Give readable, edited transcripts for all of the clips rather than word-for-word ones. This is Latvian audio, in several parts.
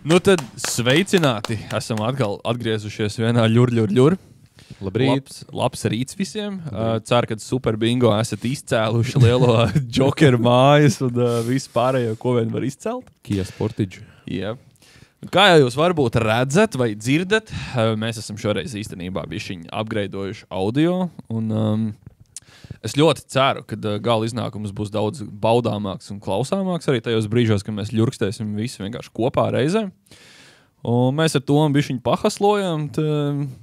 Nu tad sveicināti. Esam atkal atgriezušies vienā ļur. Labrīt. Labs rīts visiem. Ceru, ka super bingo esat izcēluši lielo džokeru mājas un visu pārējo, ko vien var izcelt. Kia Sportage. Jā. Kā jau jūs varbūt redzat vai dzirdat, mēs esam šoreiz īstenībā bišķiņ upgradeojuši audio. Un es ļoti ceru, ka gala iznākums būs daudz baudāmāks un klausāmāks arī tajos brīžos, kad mēs ļurkstēsim visi vienkārši kopā reizē. Un mēs ar to bišķiņ pahaslojam,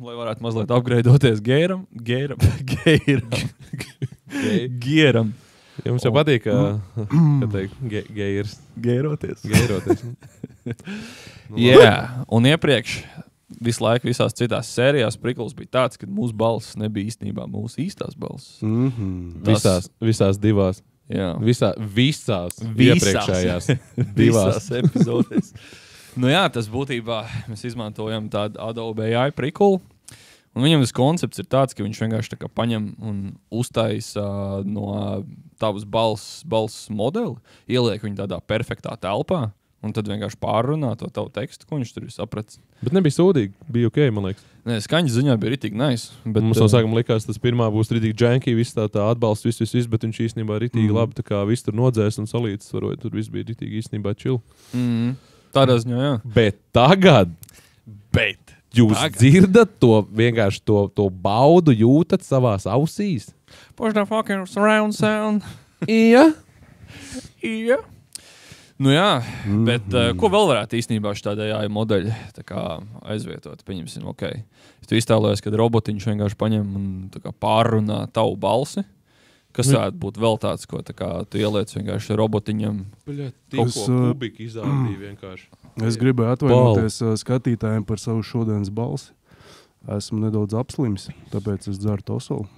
lai varētu mazliet upgradeoties gēram. Jums jau patīk, ka teikt, gērs. Gēroties. Jā, un iepriekš visu laiku visās citās sērijās prikls bija tāds, ka mūsu balss nebija īstenībā mūsu īstās balss. Visās divās. Jā. Visās iepriekšējās divās. Visās epizodēs. Nu jā, tas būtībā mēs izmantojam tādu Adobe AI priklu. Un viņam tas koncepts ir tāds, ka viņš vienkārši tā kā paņem un uztaisa no tavas balss modeli, ieliek viņu tādā perfektā telpā, un tad vienkārši pārrunā to tavu tekstu, ko viņš tur ir sapratis. Bet nebija sūdīgi, bija ok, man liekas. Nē, skaņas ziņā bija ritīgi nice. Bet, mums no sākuma likās, tas pirmā būs ritīgi janky, viss tā atbalsts, viss, bet viņš īstenībā ritīgi labi, tā kā viss tur nodzēs un salīdzes varot, tur viss bija ritīgi īstenībā chill. Tādā ziņā, jā. Bet tagad jūs dzirdat to vienkārši to baudu, jūtat savās ausīs? Push the fucking surround sound. Iya. Nu jā, bet ko vēl varētu īstenībā šitādai AI modeļi tā kā aizvietot? Paņemsim, ok. Ja tu iztēlojies, kad robotiņš vienkārši paņem un tā kā pārrunā tavu balsi, kas varētu būt vēl tāds, ko tā kā tu ieliec vienkārši robotiņam? Tikko kubiki izādīja vienkārši. Es gribēju atvainoties skatītājiem par savu šodienas balsi. Esmu nedaudz apslims, tāpēc es dzeru tosolu.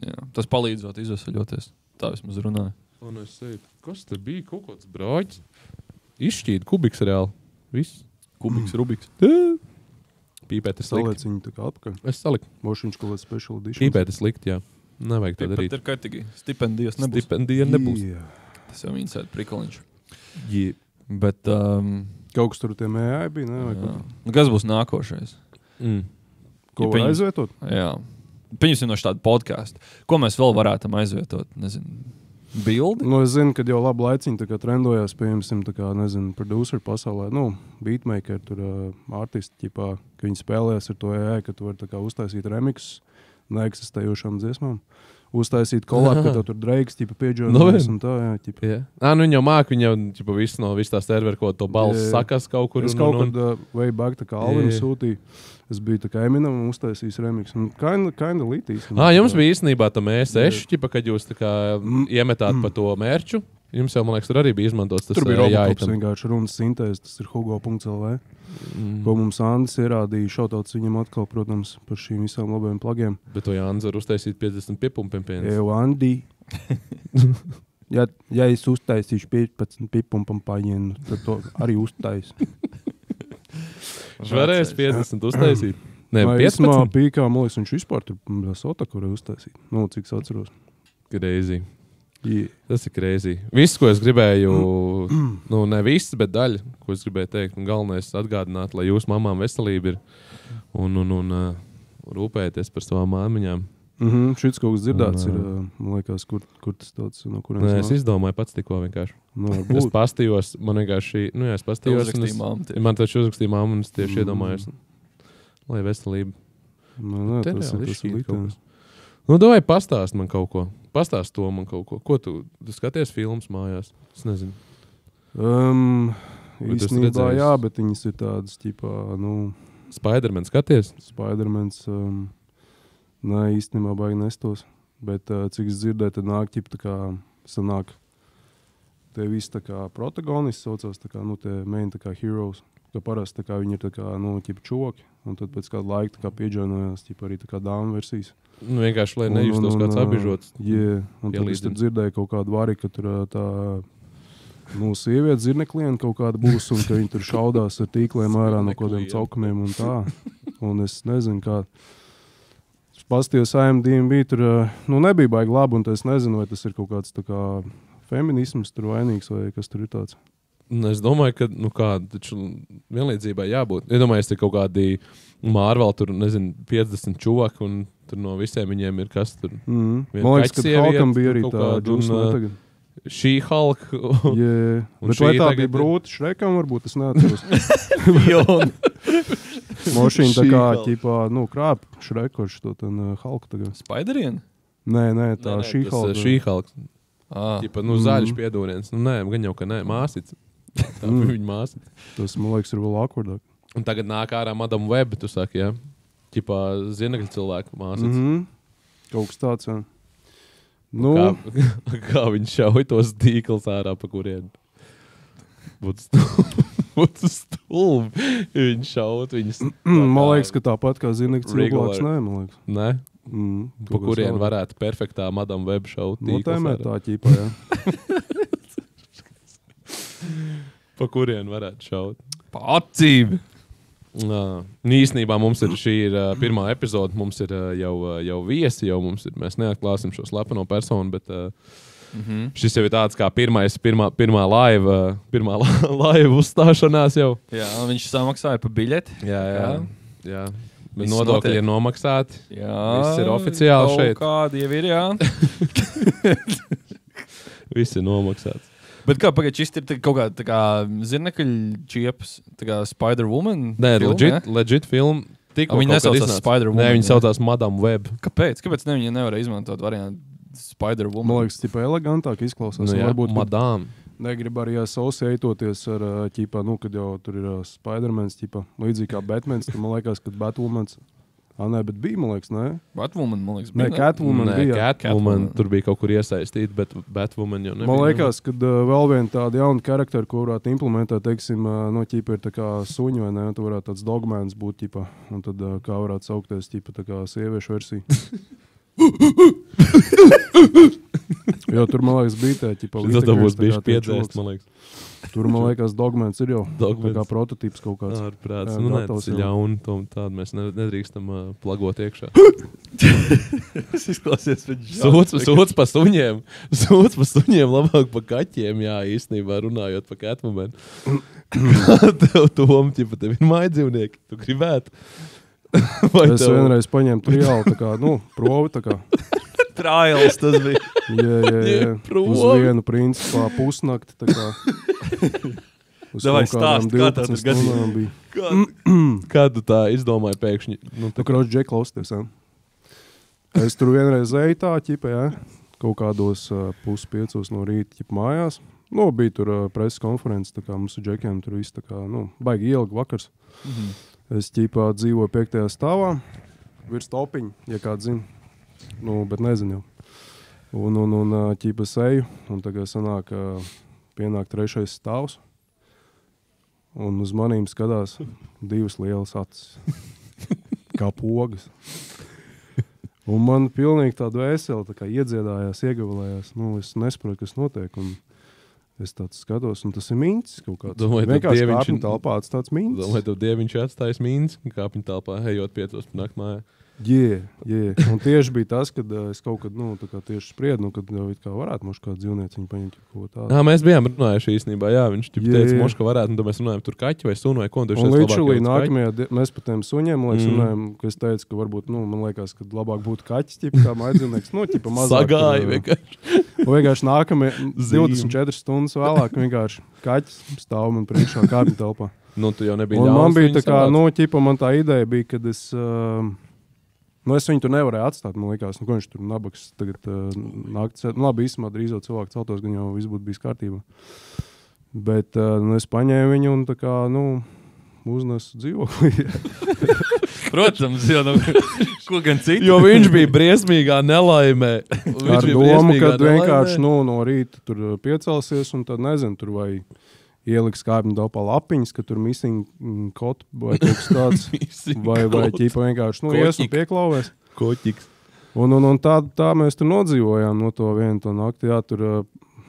Jā, tas palīdzot izvesaļoties. Tā vismaz runāja. Un es teicu, kas te bija? Kaut kāds brāķis. Izšķīt, kubiks reāli. Viss. Kubiks, Rubiks. Pīpēt ir slikti. Saliec viņu tā kā atpakaļ. Es saliku. Mošiņš kaut kāds special edition. Pīpēt ir slikti, jā. Nevajag to darīt. Pat ir kaitīgi. Stipendijas nebūs. Stipendija nebūs. Yeah. Tas jau viņas ir prikoliņš. Yeah. Bet... Kaut kas tur tiem AI bija, ne? Nu, kas būs nākošais? Ko var aizvietot? Jā. Pieņemsim no štādu podcastu. Ko mēs vēl varētu aizvietot? Nezinu. Bildi? Nu, es zinu, ka jau labu laiciņu tā kā trendojās, pieņemsim, tā kā, nezinu, producer pasaulē, beatmaker, tur artisti, ķipā, ka viņi spēlēs ar to AI, ka tu vari tā kā uztaisīt remixus neeksistējošām dziesmām. Uztaisīt kolāpu, ka tev tur Drakes, ķipa, pieģorinās un tā, jā, ķipa. Yeah. Viņi jau māk, viņi jau, ķipa, visu no visu tā serveru, ko to balss sakas kaut kur. Es kaut kad way back, tā kā Alvinu sūtīju. Es biju tā kā Eminem un uztaisījis remix. Kinda lītīs. Jums bija īstenībā tā mēseši, ķipa, kad jūs tā kā iemetāt pa to mērču. Jums jau, man liekas, tur arī bija izmantots tas tur bija Robocops vienkārši runas sintēze, tas ir Hugo.lv. Ko mums Andis ierādīja, šautauts viņam atkal, protams, par šīm visām labajiem plagiem. Bet to Jānis var uztaisīt 50 pipumpiem pienes. Eju, Andi. ja es uztaisīšu 15 pipumpam paņēnu, tad to arī uztais. Varēs 50 uztaisīt. Nē, 15. Pīkā, man liekas, viņš vispār tur Sotaku varēja uztaisīt. Cik es atceros. Crazy. Yeah. Tas ir crazy. Viss, ko es gribēju, ne viss, bet daļa, ko es gribēju teikt, un galvenais atgādināt, lai jūsu mamām veselība ir un rūpēties par savām māmiņām. Šits kaut kas dzirdēts ir, man liekas, kur tas tāds, no kuriem es izdomāju pats tikko vienkārši. Es pastījos, man vienkārši, es pastījos, man taču uzrakstīja māmu, un es tieši iedomājos, lai veselība. Tas ir likums. Davai pastāst man kaut ko. Pastāst to man kaut ko. Ko tu skaties filmas mājās? Es nezinu. Īstenībā jā, bet viņas ir tādas, ķipā, Spider-Man skaties? Spider-Mans, nē, īstenībā baigi nestos. Bet, cik es dzirdēju, tad nāk, ķip, tā kā, sanāk, tie visi tā kā protagonisti saucās, tā kā, tie main tā kā heroes. Ka parasti tā kā viņi ir tā kā, ķip, čoki. Un tad pēc kāda laika tā kā pieģainojās, ķip, arī tā kā dāma versijas. Vienkārši, lai nejustos kāds apbižots. Jā, un tad es tur dzirdēju kaut kādu vari, ka tur tā sieviete zirnekliena kaut kāda būs, un ka viņi tur šaudās ar tīkliem ārā no kādiem caukumiem un tā. Un es nezinu, kā. Pastījos IMDb, tur nebija baigi labi, un es nezinu, vai tas ir kaut kāds tā kā feminisms tur vainīgs, vai kas tur ir tāds. Es domāju, ka taču vienlīdzībai jābūt. Iedomājies, te kaut kādi Marvel, tur, nezinu, 50 čuvaki, un tur no visiem viņiem ir kas tur. Man liekas, ka Hulkam bija arī tā džunsma tagad. Šī Hulk. Bet vai tā bija brūta Šrekam, varbūt es neatceros. Mošīna tā kā, ķipā, krāp Šrekoši to ten Hulku tagad. Spiderien? Nē, tā šī Hulk. Šī Hulk. Ķipa, zaļš piedūriens. Nē, gan jau, ka nē, māsīts. Tā bija viņa māsīts. Tas, man liekas, ir vēl akordāk. Un tagad nāk ārā Madam Web, tu saki, ja? Ķipā zinekļu cilvēku māsīts. Kaut kas tāds, jā. Kā viņš šauj tos tīklus ārā, pa kurienu. Būtu stulbi. Viņš šaut, viņas... Man liekas, ka tāpat kā zinekļu cilvēks, nē, man liekas. Nē? Pa kurienu varētu perfektā Madam Web šaut tīklus ārā. Notēmē tā ķīpā, jā. Pa kurienu varētu šaut. Pa acīm! Īsnībā mums šī ir pirmā epizode, mums ir jau viesi, mēs neatklāsim šo slepeno personu, bet šis jau ir tāds kā pirmā laiva uzstāšanās jau. Jā, viņš samaksāja pa biļeti. Jā. Nodokļi ir nomaksāti. Jā. Viss ir oficiāli šeit. Kādi jau ir, jā. Viss ir nomaksāts. Bet kā, pagaid, šis ir kaut kāda tā kā zirnekļu čiepas, tā kā Spider-Woman? Nē, legit film. Viņi nesaucās Spider-Woman. Nē, viņi saucās Madam Web. Kāpēc? Kāpēc viņi nevar izmantot variantu Spider-Woman? Man liekas, tipa elegantāk izklausās. Varbūt Madam. Negrib arī asociētoties ar, ķipā, kad jau tur ir Spider-Mans, ķipā, līdzīgi kā Batmans, tad man liekas, ka Batwomans... Nē, bet bija, man liekas, nē. Batwoman, man liekas, bija. Nē, Catwoman bija. Catwoman tur bija kaut kur iesaistīta, bet Batwoman jau nebija. Man liekas, ka vēl viena tāda jauna karaktera, ko varētu implementēt, teiksim, ķipa ir tā kā suņi, vai ne? Tu varētu tāds dogmans būt, ķipa, un tad kā varētu saukties, ķipa, tā kā sieviešu versija. Jo tur, man liekas, bija tā, ķipa, līdz bija piedzēst, man liekas. Tur, man liekas, dogmans ir jau tā kā prototīps kaut kāds. Ārprāts. Tas ir ļauni, tādu mēs nedrīkstam plagot iekšā. Tas izklāsies pēc Sūds pa suņiem. Sūds pa suņiem, labāk pa kaķiem, jā, īstenībā runājot pa Catwoman. Tev Tom, tev ir mājdzīvnieki, tu gribētu. Es vienreiz paņēmu triālu, tā kā, provi, tā kā. Trials tas bija. Jā. Uz vienu principā pusnakti, tā kā. Davai stāst, kā tā tur gadījumā bija. Kādu tā izdomāja pēkšņi? Kroč, Džek, klausties, jā. Es tur vienreiz eju tā, ķipa, jā. Kaut kādos 4:30 no rīta, ķipa, mājās. Bija tur preses konferences, tā kā mums ar Džekiem tur viss tā kā, baigi ielga vakars. Es, ķipa, dzīvoju 5. stāvā, virs topiņa, ja kāds zina. Bet nezinu jau. Un ķipa seju, un tagad sanāk, pienāk 3. stāvs. Un uz manīm skatās 2 lielas acis. Kā pogas. Un man pilnīgi tāda vēseli tā kā iedziedājās, iegavilējās. Es nesaprotu, kas notiek. Un es tāds skatos, un tas ir mincis kaut kāds. Vienkārši kāpņu telpā tāds mincis. Domāju, tev dieviņš atstājis mincis kāpņu telpā, ejot 5 nakt mājā. Jā. Un tieši bija tas, kad es kaut kad, tā kā tieši spriedu, kad jau it kā varētu mošu kādu dzīvnieciņu paņemt kaut tādu. Mēs bijām runājuši īstenībā, jā, viņš teica mošu, ka varētu, un tad mēs runājam tur kaķi vai sunu vai ko. Un līdz nākamajā mēs par tiem suņiem, runājam, ka es teicu, ka varbūt, man liekas, ka labāk būtu kaķis, kā mājdzīvnieks, mazāk. Sagāja vienkārši. Vienkārši nākamajā 24 stundas vēlāk vienkārši kaķis stāv man priekšā kāpņu telpā. Tu jau nebija ļauns. Un man bija tā kā, man tā ideja bija, kad es... es viņu tur nevarēju atstāt, man liekas, ko viņš tur nabaks tagad nākt. Labi, īstenībā drīzot cilvēku celtos, gan jau viss būtu bijis kārtībā. Bet es paņēmu viņu un tā kā, uznesu dzīvokli. Protams, jo, ko gan citu. Jo viņš bija briesmīgā nelaimē. Ar domu, kad vienkārši, no rīta tur piecelsies un tad nezinu, tur vai... ieliks kāpņu telpā lapiņas, ka tur missing code vai kaut kas tāds. vai ķipa vienkārši, ies un pieklauvēs. Koķiks. Un tā mēs tur nodzīvojām no to vienu to nakti. Jā, tur,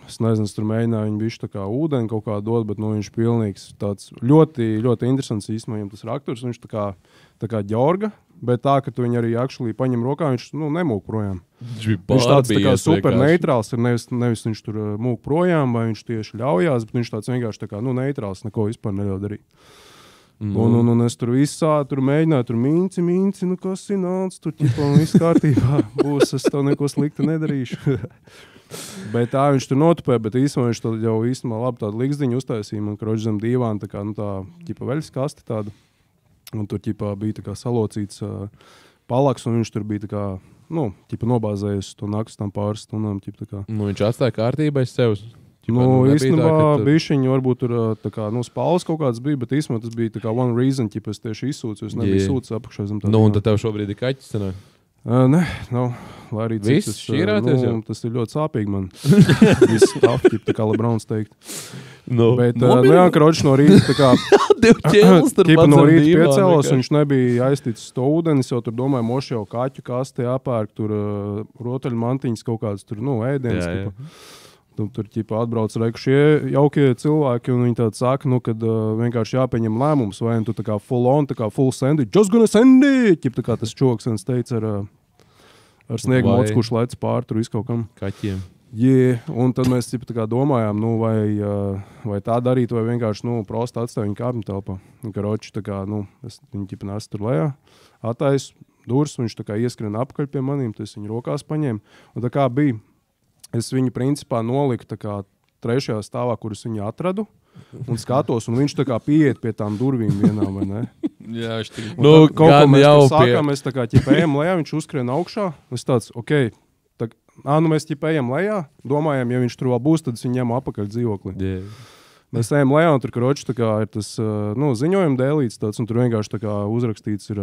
es nezinu, tur mēģināju viņu bišķi tā kā ūdeni kaut kā dot, bet viņš pilnīgs tāds ļoti, ļoti interesants īstenībā tas rakturs. Viņš tā kā Ģorga Bet tā, ka tu viņu arī actually paņem rokā, viņš nemūk projām. Viņš tāds tā kā super neitrāls, ir nevis viņš tur mūk projām, vai viņš tieši ļaujās, bet viņš tāds vienkārši tā kā neitrāls, neko vispār neļauj darīt. Un es tur visā tur mēģināju, tur minci, kas ir nāc, tur viss kārtībā būs, es to neko slikti nedarīšu. Bet tā viņš tur notupēja, bet īstenībā viņš jau labi tādu liksdiņu uztaisīja, man kroģi zem dīvāna, tā kā, tā veļas kasti tāda. Un tur bija tā kā salocīts palaks, un viņš tur bija tā kā, nobāzējies to naktas tam pāris stundām. Viņš atstāja kārtībai sev. Īstenībā bišķiņi varbūt tur tā kā, spāles kaut kāds bija, bet īstenībā tas bija tā kā one reason, es tieši izsūcu, es nebiju sūcis apakšā zem tā. Un tad tev šobrīd ir kaķis, sanāk? Nē, nav. Lai arī viss šķīrāties jau? Tas ir ļoti sāpīgi man. Viss tāpķip, tā kā Lebrons teikt. Bet, kroģis no rīta tā kā Kipa no rīta piecēlos, viņš nebija aizticis to ūdenis, jau tur domāju, moši jau kaķu kaste jāpērk, tur rotaļu mantiņas kaut kāds tur, ēdienas. Tur atbrauc šie jaukie cilvēki, un viņi tādi saka, kad vienkārši jāpieņem lēmums, vai tu tā kā full on, tā kā full send it, just gonna send it, tā kā tas čoksens teica ar sniegu mocu, kurš lec pār tur visu kaut kam. Kaķiem. Un tad mēs tā kā domājām, vai tā darīt, vai vienkārši, prosti atstāju viņu kāpņu telpā. Un karoči, tā kā, viņi nesu tur lejā, attais durs, viņš tā kā ieskrien apakaļ pie manīm, tas viņu rokās paņēma. Un tā kā bija, es viņu principā noliku tā kā 3. stāvā, kur es viņu atradu, un skatos, un viņš tā kā pieiet pie tām durvīm vienā, vai ne? Jā, viņš tik... Kaut ko mēs tur sākām, mēs tā kā ejam lejā, viņš uzskrien augšā, es tāds, ok, mēs ejam lejā, domājam, ja viņš tur vēl būs, tad es viņu ņemu apakaļ dzīvoklī. Mēs ejam lejā, un tur kroči tā kā ir tas, ziņojuma dēlīts tāds, un tur vienkārši tā kā uzrakstīts ir,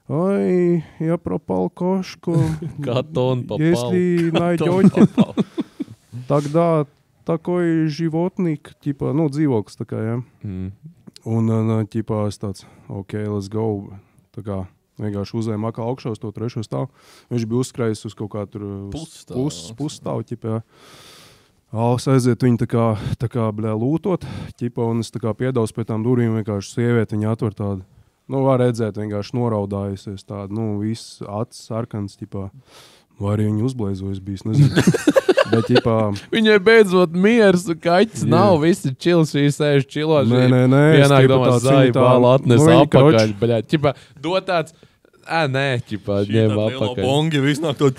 ой, я пропал кошку. Катон попал. Если найдете, тогда такой животник, dzīvoklis tā kā, ja. Un, es tāds, ok, let's go. Tā kā vienkārši uzējām augšā uz to 3. stāvu. Viņš bija uzskrējis uz kaut kā tur pusstāvu, ja. Aiziet viņu tā kā lūtot, un es tā kā piedaus pie tām durvīm, vienkārši sievieti viņa atver tādu. Var redzēt, vienkārši noraudājusies tādu, viss acis sarkans, vai arī viņa uzblēzojas bijis, nezinu. Bet, viņai beidzot miers, kaķis nav, visi čils, viņi sēž čilos. Nē. Vienāk domās, bāla atnes apakaļ, baļāt. Dot tāds, nē, ņem apakaļ. Bongi, viss nāk to...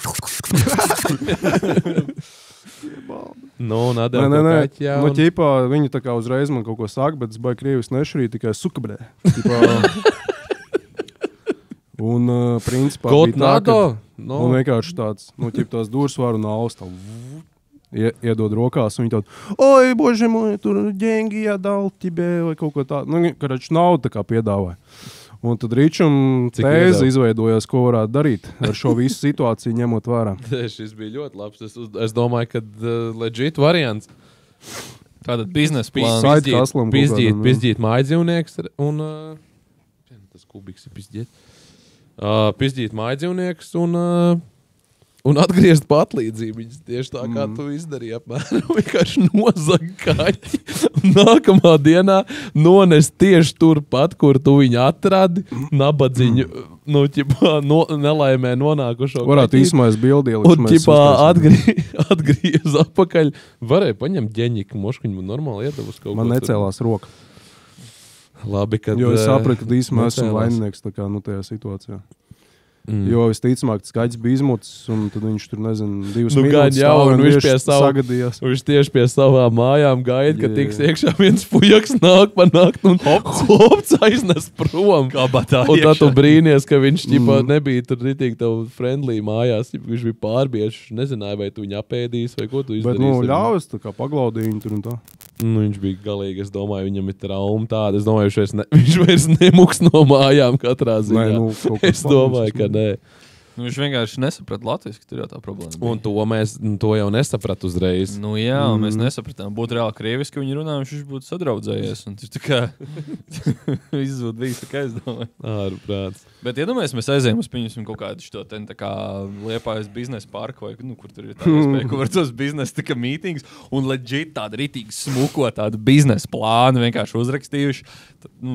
Nadēl to kaķi jau. Viņi tā kā uzreiz man kaut ko saka, bet es baigi krievis nešarīju, tikai sukabrē. Un, principā, bija tā, un vienkārši tāds, tās dūrs varu naust, iedod rokās, un viņi tādu, oi, bože moj, tur ģengi jādal tibē, vai kaut ko tādu. Karač naudu tā kā piedāvāja. Un tad Ričam tēze izveidojās, ko varētu darīt ar šo visu situāciju ņemot vērā. Šis bija ļoti labs. Es domāju, ka legit variants. Tātad biznesa plāns. Pizdīt mājdzīvnieks un... tas kubiks ir pizdīt. Pizdīt mājdzīvnieks un atgriezt patlīdzību. Viņas tieši tā, kā tu izdarīji apmēram. Vienkārši nozag kaķi. Nākamā dienā nonest tieši turpat, kur tu viņu atradi. Nabadziņu, nelaimē nonākušo kaķi. Varētu īsmais bildi ielikt. Un atgriez apakaļ. Varēja paņemt ģeņiku, moškiņu normāli iedavus kaut ko. Man necēlās roka. Labi, kad... Jo es sapratu, ka īsmā esmu vaininieks tā kā, tajā situācijā. Jo visticamāk, tas kaķis bija izmucis, un tad viņš tur, 2 minūtes stāv, un viņš sagadījās. Viņš tieši pie savām mājām gaida, ka tiks iekšā viens pujaks nāk pa nakti, un hopts aiznes prom. Kabatā un tad tu brīnies, ka viņš nebija tur ritīgi tev friendly mājās, viņš bija pārbiešs, nezināja, vai tu viņu apēdīs, vai ko tu izdarīsi. Bet, ļaus, tā kā paglaudīja viņu tur un tā. Viņš bija galīgi, es domāju, viņam ir trauma tāda. Es domāju, viņš vairs nemuks no mājām katrā ziņā. Es domāju, ka nē. Viņš vienkārši nesaprata latviski, tur jau tā problēma bija. Un to jau nesapratu uzreiz. Nu jā, mēs nesapratām. Būtu reāli krieviski, viņi runā, viņš būtu sadraudzējies. Un tas tā kā izzūd visu, kā es domāju. Ārprāts. Bet iedomājies, mēs aizējām uz pieņemsim kaut kādu šo ten tā kā Liepājas biznesa parku vai, kur tur ir tā iespēja, kur var tos biznesa tā kā mītings un legit tāda ritīgi smuko tādu biznesa plānu vienkārši uzrakstījuši.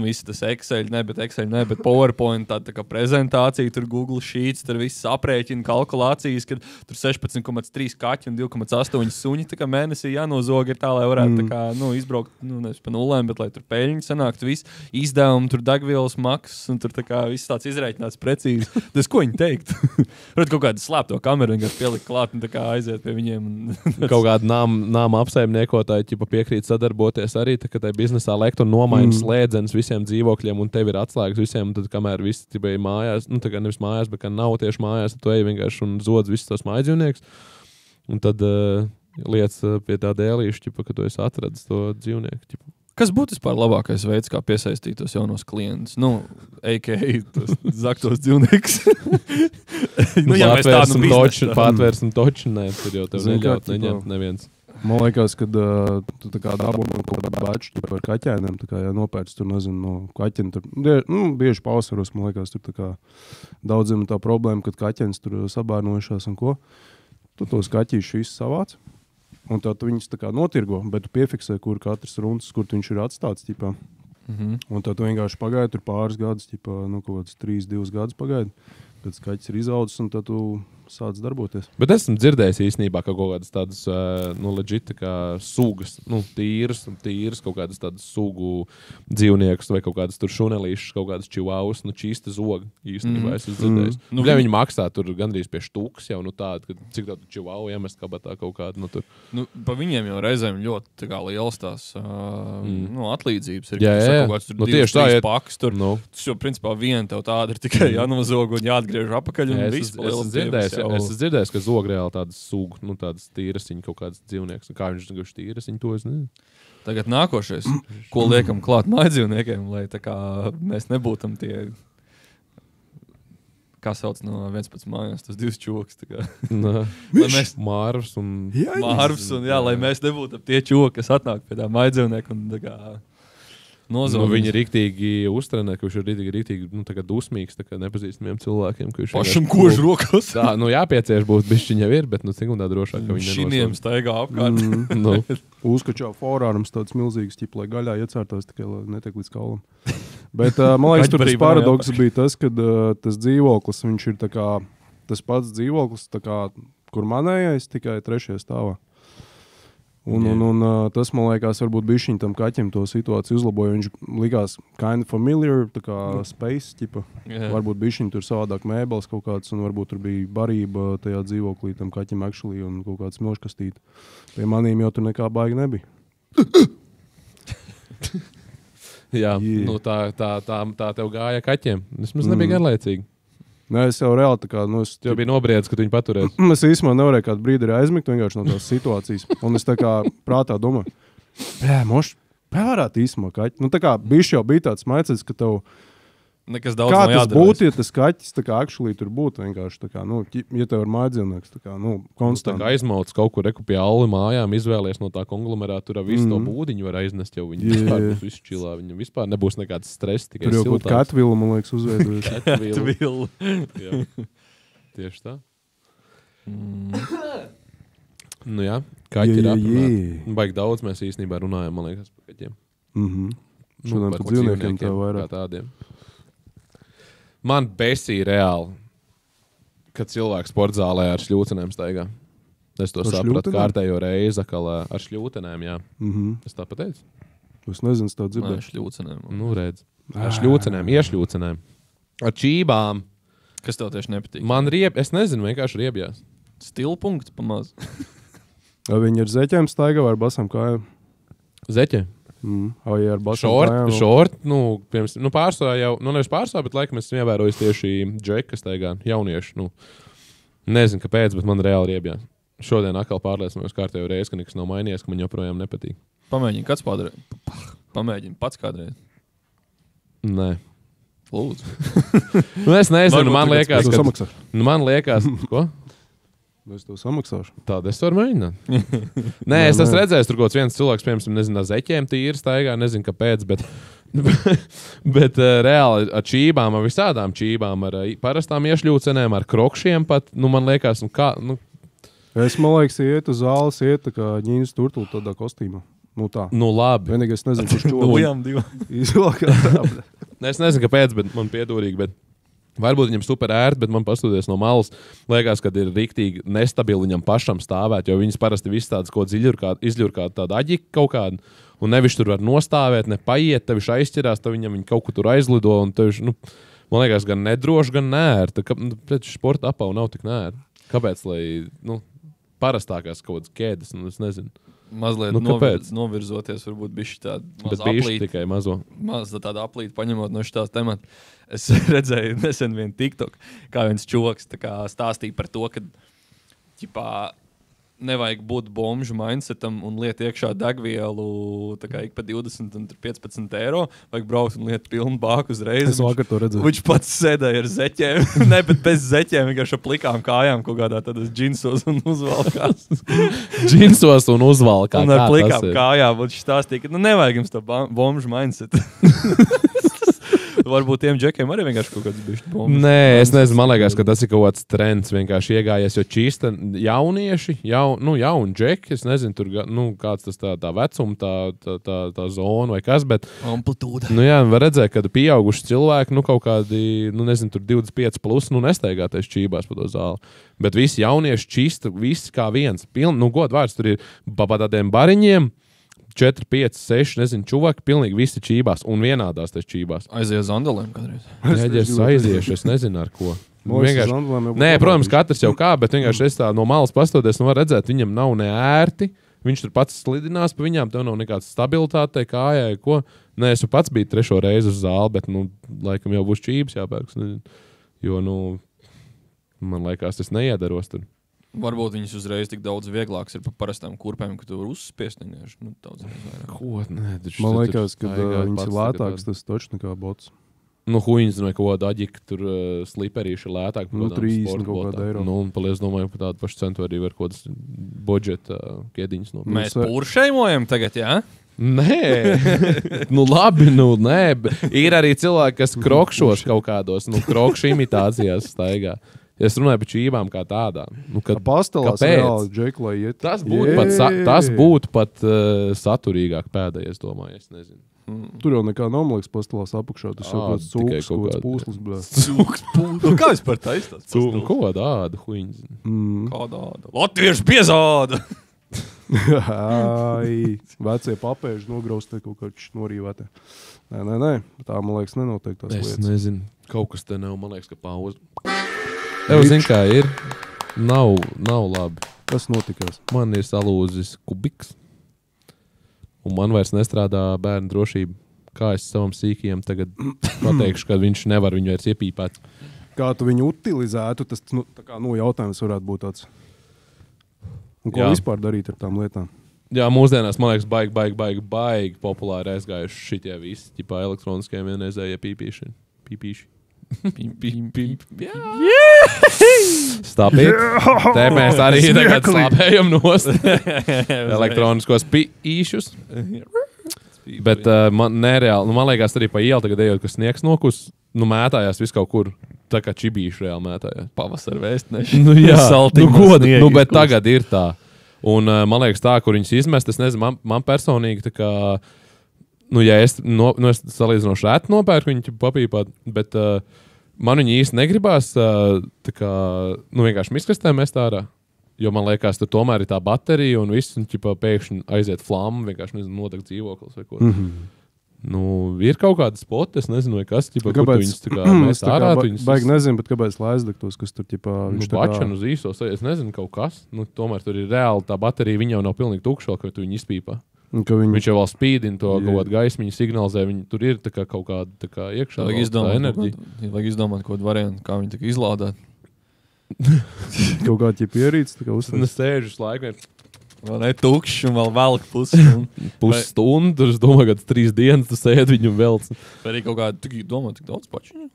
Visi tas Excel, bet PowerPoint, tā kā prezentācija, tur Google Sheets, tur viss aprēķina kalkulācijas, kad tur 16,3 kaķi un 2,8 suņi tā kā mēnesī jānozog ir tā, lai varētu tā kā, izbraukt, nevis pa nulēm, bet lai tur peļņi sanāktu, viss izdevumi, tur degvielas maksas un tur tā kā viss tāds izrēķināts precīzi. Tas, ko viņi teikt? Varētu kaut kādu slēpto kameru vienkārši pielikt klāt un tā kā aiziet pie viņiem. Kaut kādu nāma apsaimniekotāji ķipa piekrīt sadarboties arī, tā, ka tai biznesā lekt un nomaina slēdzenes visiem dzīvokļiem un tev ir atslēgas visiem, un tad kamēr visi tikai mājās, tā kā nevis mājās, bet kā nav tieši mājās, tad tu ej vienkārši un zodz visus tos mājdzīvniekus. Un tad liec pie tā dēlīša, ķipa, ka tu esi atradis to dzīvnieku. Ķipa. Kas būtu vispār labākais veids, kā piesaistīt tos jaunos klientus? A.k.a. tos zaktos dzīvniekus. Pārtvērsim toču, nē, tur jau tev neņemt neviens. Man liekas, ka tu tā kā dabūni kaut kādu baču par kaķēniem, tā kā nopērts tur, nezinu, no kaķiem. Tur, bieži pausvaros, man liekas, tur tā kā daudziem tā problēma, kad kaķenis tur sabērnojušās un ko. Tu tos kaķīšus visu savāc. Un tad tu viņus tā kā notirgo, bet tu piefiksē, kur katrs runcis, kur viņš ir atstāts, ķipā. Un tad tu vienkārši pagaidi tur pāris gadus, ķipā, kaut kāds 3-2 gadus pagaidi, kad skaķis ir izaudzis, un tad tu sāc darboties. Bet esmu dzirdējis īstenībā, ka kaut kādas tādas, legit kā sugas, tīras kaut kādas tādas sugu dzīvniekus vai kaut kādas tur šunelīšas, kaut kādas čivavus, čīsta zoga īstenībā esmu dzirdējis. Ja viņi maksā tur gandrīz pie štukas jau, tāda, ka cik tādu čivavu iemest kabatā kaut kādu, tur. Pa viņiem jau reizēm ļoti tā kā liels tās atlīdzības ir. Jā. Kaut kāds tur 2-3 pakas tur. Tas jau principā vien tev tāda ir tikai jānozog un jāatgriež apakaļ un viss. Es dzirdēju, ka zog reāli tādas sugu, tādas tīrasiņu kaut kādas dzīvnieks. Kā viņš guši tīrasiņu, to es nezinu. Tagad nākošais, ko liekam klāt mājdzīvniekiem, lai tā kā mēs nebūtam tie, kā sauc no 11 mājās, tas 2 čoks. Mārvs un... lai mēs nebūtam tie čoki, kas atnāk pie tā mājdzīvnieku un tā kā... Viņi ir riktīgi uztrenē, ka viņš ir riktīgi dusmīgs nepazīstamiem cilvēkiem. Pašam kož rokās. Tā, jāpiecieš būs, bišķiņ jau ir, bet sekundā drošāk, ka viņi nenosauc. Šiniem staigā apkārt. Uzkačā forārums tāds milzīgs, lai gaļā iecērtās tikai, lai netiek līdz kaulam. Bet, man liekas, tur tas paradoks bija tas, ka tas dzīvoklis, viņš ir tas pats dzīvoklis, kur manējais, tikai 3. stāvā. Un tas, man liekas, varbūt bišķiņ tam kaķim to situāciju uzlaboja. Viņš likās kind of familiar, tā kā space, ķipa. Varbūt bišķiņ tur savādāk mēbeles kaut kāds, un varbūt tur bija barība tajā dzīvoklī tam kaķim actually, un kaut kāds milškastīt. Pie manīm jau tur nekā baigi nebija. Jā, tā tev gāja kaķiem. Vismaz nebija garlaicīgi. Nē, es jau reāli tā kā... Tev bija nobriedis, ka viņi paturēs. Es īstenībā nevarēju kādu brīdi arī aizmigt vienkārši no tās situācijas. Un es tā kā prātā domāju, varētu īstenībā kaķi. Tā kā bišķi jau bija tāds maicēts, ka tev... Nekas daudz kā tas būtu, ja tas kaķis tā kā actually tur būtu vienkārši tā kā, ja tev ir mājdzīvnieks, tā kā, konstanti. Tā kā aizmauc kaut kur reku pie alli mājām, izvēlies no tā konglomerāta, tur visu to būdiņu var aiznest, jau viņi vispār būs visu čilā, viņam vispār nebūs nekāds stress, tikai siltāks. Tur jau kaut Catvilu, man liekas, uzveidojas. Catvilu. Jā, tieši tā. Jā, kaķi ir aprunāti. Baigi daudz mēs īstenībā runājam, man liekas, par kaķiem. Šodien par dzīvniekiem tev vairāk. Kā tādiem. Man besīja reāli, kad cilvēks sportzālē ar šļūcenēm staigā. Es to sapratu kārtējo reizi, ar šļūtenēm, jā. Es tā pateicu? Es nezinu, es tā dzirdēju. Ar šļūcenēm. Redz. Ar šļūcenēm, iešļūcenēm. Ar čībām. Kas tev tieši nepatīk? Man es nezinu, vienkārši riebjās. Stilpunkts pamaz. Vai viņi ar zeķiem staigā vai ar basām kājām? Zeķiem? Vai ar basām kājām? Šort, pārsvarā jau, nevis pārsvarā, bet laikam esmu ievērojis tieši džekas staigā, jaunieši, nezinu, kāpēc, bet man reāli riebjās. Šodien atkal pārliecinājos kārtējo reizi, ka nekas nav mainījies, ka man joprojām nepatīk. Pamēģini pats kādreiz. Pamēģini pats kādreiz. Nē. Lūdzu. Nu, es nezinu, man liekas, Es to ka... samaksāšu. Nu, man liekas, ko? Es to samaksāšu. Tāda es varu mēģināt. Nē, es esmu redzējis, tur kaut viens cilvēks, piemēram, nezinu, ar zeķiem tīri staigā, nezinu, kāpēc, bet reāli ar čībām, ar visādām čībām, ar parastām iešļūcenēm, ar krokšiem pat, nu, man liekas, Es, man liekas, iet uz zāles, iet tā kā ņīnas turtuli tādā kostīmā. Nu tā. Nu, labi. Vienīgais nezinu, kurš Dojām divi. izvalkā. Es nezinu, kāpēc, bet man piedūrīgi, bet varbūt viņam super ērti, bet man pastoties no malas, liekas, ka ir riktīgi nestabili viņam pašam stāvēt, jo viņas parasti viss tādas kaut izļurkāt tādu aģiku kaut kādu, un nevis tur var nostāvēt, ne paiet, tev viņš aizķirās, tad viņam kaut kur tur aizlido, un tev viņš, nu, man liekas, gan nedroši, gan nērti. Pēc sporta apau nav tik nērti. Kāpēc, lai, nu, parastākās kaut kādas kēdes, nu, es nezinu. Mazliet Nu, kāpēc? novirzoties, varbūt bišķi tādu Bet mazu bišķi aplīti. tikai mazo. Maz tādu aplīti paņemot no šitās temata. Es redzēju nesen vienu TikTok, kā viens čoks tā kā stāstīja par to, ka ķipā nevajag būt bomžu mindsetam un liet iekšā degvielu tā kā ik pa 20 un 15 eiro. Vajag braukt un liet pilnu bāku uzreiz. Es vakar to redzēju. Viņš pats sēdēja ar zeķiem. Ne, bet bez zeķiem, vienkārši ar plikām kājām kaut kādā tādas džinsos un uzvalkās. Džinsos un uzvalkā. Un ar kā plikām tas ir? kājām. Un viņš stāstīja, ka nu, nevajag jums to bomžu mindset. Varbūt tiem džekiem arī vienkārši kaut kāds bišķi bombas. Nē, es nezinu, man liekas, ka tas ir kaut kāds trends vienkārši iegājies, jo čīsta jaunieši, jauni džeki, es nezinu, tur, nu, kāds tas tā vecuma, tā zona vai kas, bet, Amplitūda. nu jā, var redzēt, ka pieauguši cilvēki, nu, kaut kādi, nu, nezinu, tur 25 plus, nu, nesteigātais čībās pa to zāli. Bet visi jaunieši čīsta, visi kā viens, nu, godvārds, tur ir pa tādiem bariņiem, 4, 5, 6, nezinu, čuvaki, pilnīgi visi čībās un vienādās tas čībās. Aizies zandalēm kādreiz. Es aiziešu, es nezinu ar ko. Vienkārši. Nē, protams, katrs jau kā, bet vienkārši es tā no malas pastoties, nu var redzēt, viņam nav ne ērti, viņš tur pats slidinās pa viņām, tev nav nekāds stabilitāte, kājai, ko. Nē, es pats biju 3. reizi uz zāli, bet, nu, laikam jau būs čības jāpērks, jo, nu, man liekas, tas neiedaros tur. Varbūt viņas uzreiz tik daudz vieglāks ir par parastām kurpēm, ka tu var uzspiest vienkārši. Nu, daudz vairāk. Ko? Nē, Man liekas, ka viņas ir lētākas, tas taču nekā bots. Nu, huīņas no kaut kāda aģika, tur sliperīši ir lētāk. Nu, 30 kaut kāda eiro. Nu, un paldies, domāju, par tādu pašu centu arī var kaut kādas budžeta kiediņas nopirkt. Mēs puršējumojam tagad, jā? Nē, nu labi, nu nē. Ir arī cilvēki, kas krokšos kaut kādos, nu, krokšu imitācijās staigā. Es runāju par čībām kā tādām. Nu, pastelās reāli džeku, lai iet. Tas būtu pat saturīgāk pēdējais, domāju, es nezinu. Tur jau nekā nav, man liekas, pastelās apakšā. Tas jau kāds tikai cūks, kaut kaut kāds kāda- pūslis, blē. Cūks pūlis. Nu, kā es par taistās? Ko tādu huīņas? Kādā? Latviešu piezāda! Ai, vecie papēži nograustē kaut kāds norīvētē. Nē. Tā, man liekas, nenotiek tās Es lietas. nezinu. Kaut kas te nav, man liekas, ka pauze. Tev zini, kā ir. Nav labi. Tas notikās. Man ir salūzis kubiks. Un man vairs nestrādā bērnu drošība. Kā es savam sīkajam tagad pateikšu, ka viņš nevar viņu vairs iepīpēt. Kā tu viņu utilizētu, tas nu, tā kā, nu, jautājums varētu būt tāds. Un ko Jā. vispār darīt ar tām lietām? Jā, mūsdienās, man liekas, baigi populāri aizgājuši šitie visi, ķipā elektroniskie vienreizējie pīpīši. Stāpīt. Te mēs arī tagad slāpējam nost elektroniskos pīšus. Bet man nereāli, nu, man liekas arī pa ielu tagad ejot, ka sniegs nokus, nu mētājās visu kaut kur, tā kā čibīši reāli mētājās. Pavasar vēstneši. Nu jā, Saltiņa nu, sniegi, nu bet kurš- tagad ir tā. Un man liekas tā, kur viņas izmest, es nezinu, man personīgi tā kā, nu, ja es salīdzinoši reti nopērku viņu papīpāt, bet man viņi īsti negribās tā kā, nu, vienkārši miskastē mest ārā. Jo man liekas, tur tomēr ir tā baterija un viss, un ķipā pēkšņi aiziet flamma, vienkārši, nezinu, nodegt dzīvoklis vai ko. Nu, ir kaut kāda spota, es nezinu, vai kas, ķipā, kur tu viņas tā kā mest ārā. Baigi nezinu, bet kāpēc lai aizdegtos, kas tur ķipā... Nu, bačan uz īsos, es nezinu, kaut kas. Nu, tomēr tur ir reāli tā baterija, viņa jau nav pilnīgi tukša, ka tu viņu izpīpā. Viņš jau vēl spīdina to kaut kādu gaismiņu, signalizē, viņi tur ir tā kā kaut kāda tā kā iekšā tā enerģija. Vajag izdomāt kaut kādu variantu, kā viņi tika izlādēt. Kaut kā ķipa ierīts, tā kā uzstājas. Es sēžu uz laiku, Vai ne tukšs un vēl velk pusstundu. Pusstundu, tur es domāju, ka 3 dienas tu sēdi viņu velc. Vai arī kaut kādā, tu domā, tik daudz pačiņu?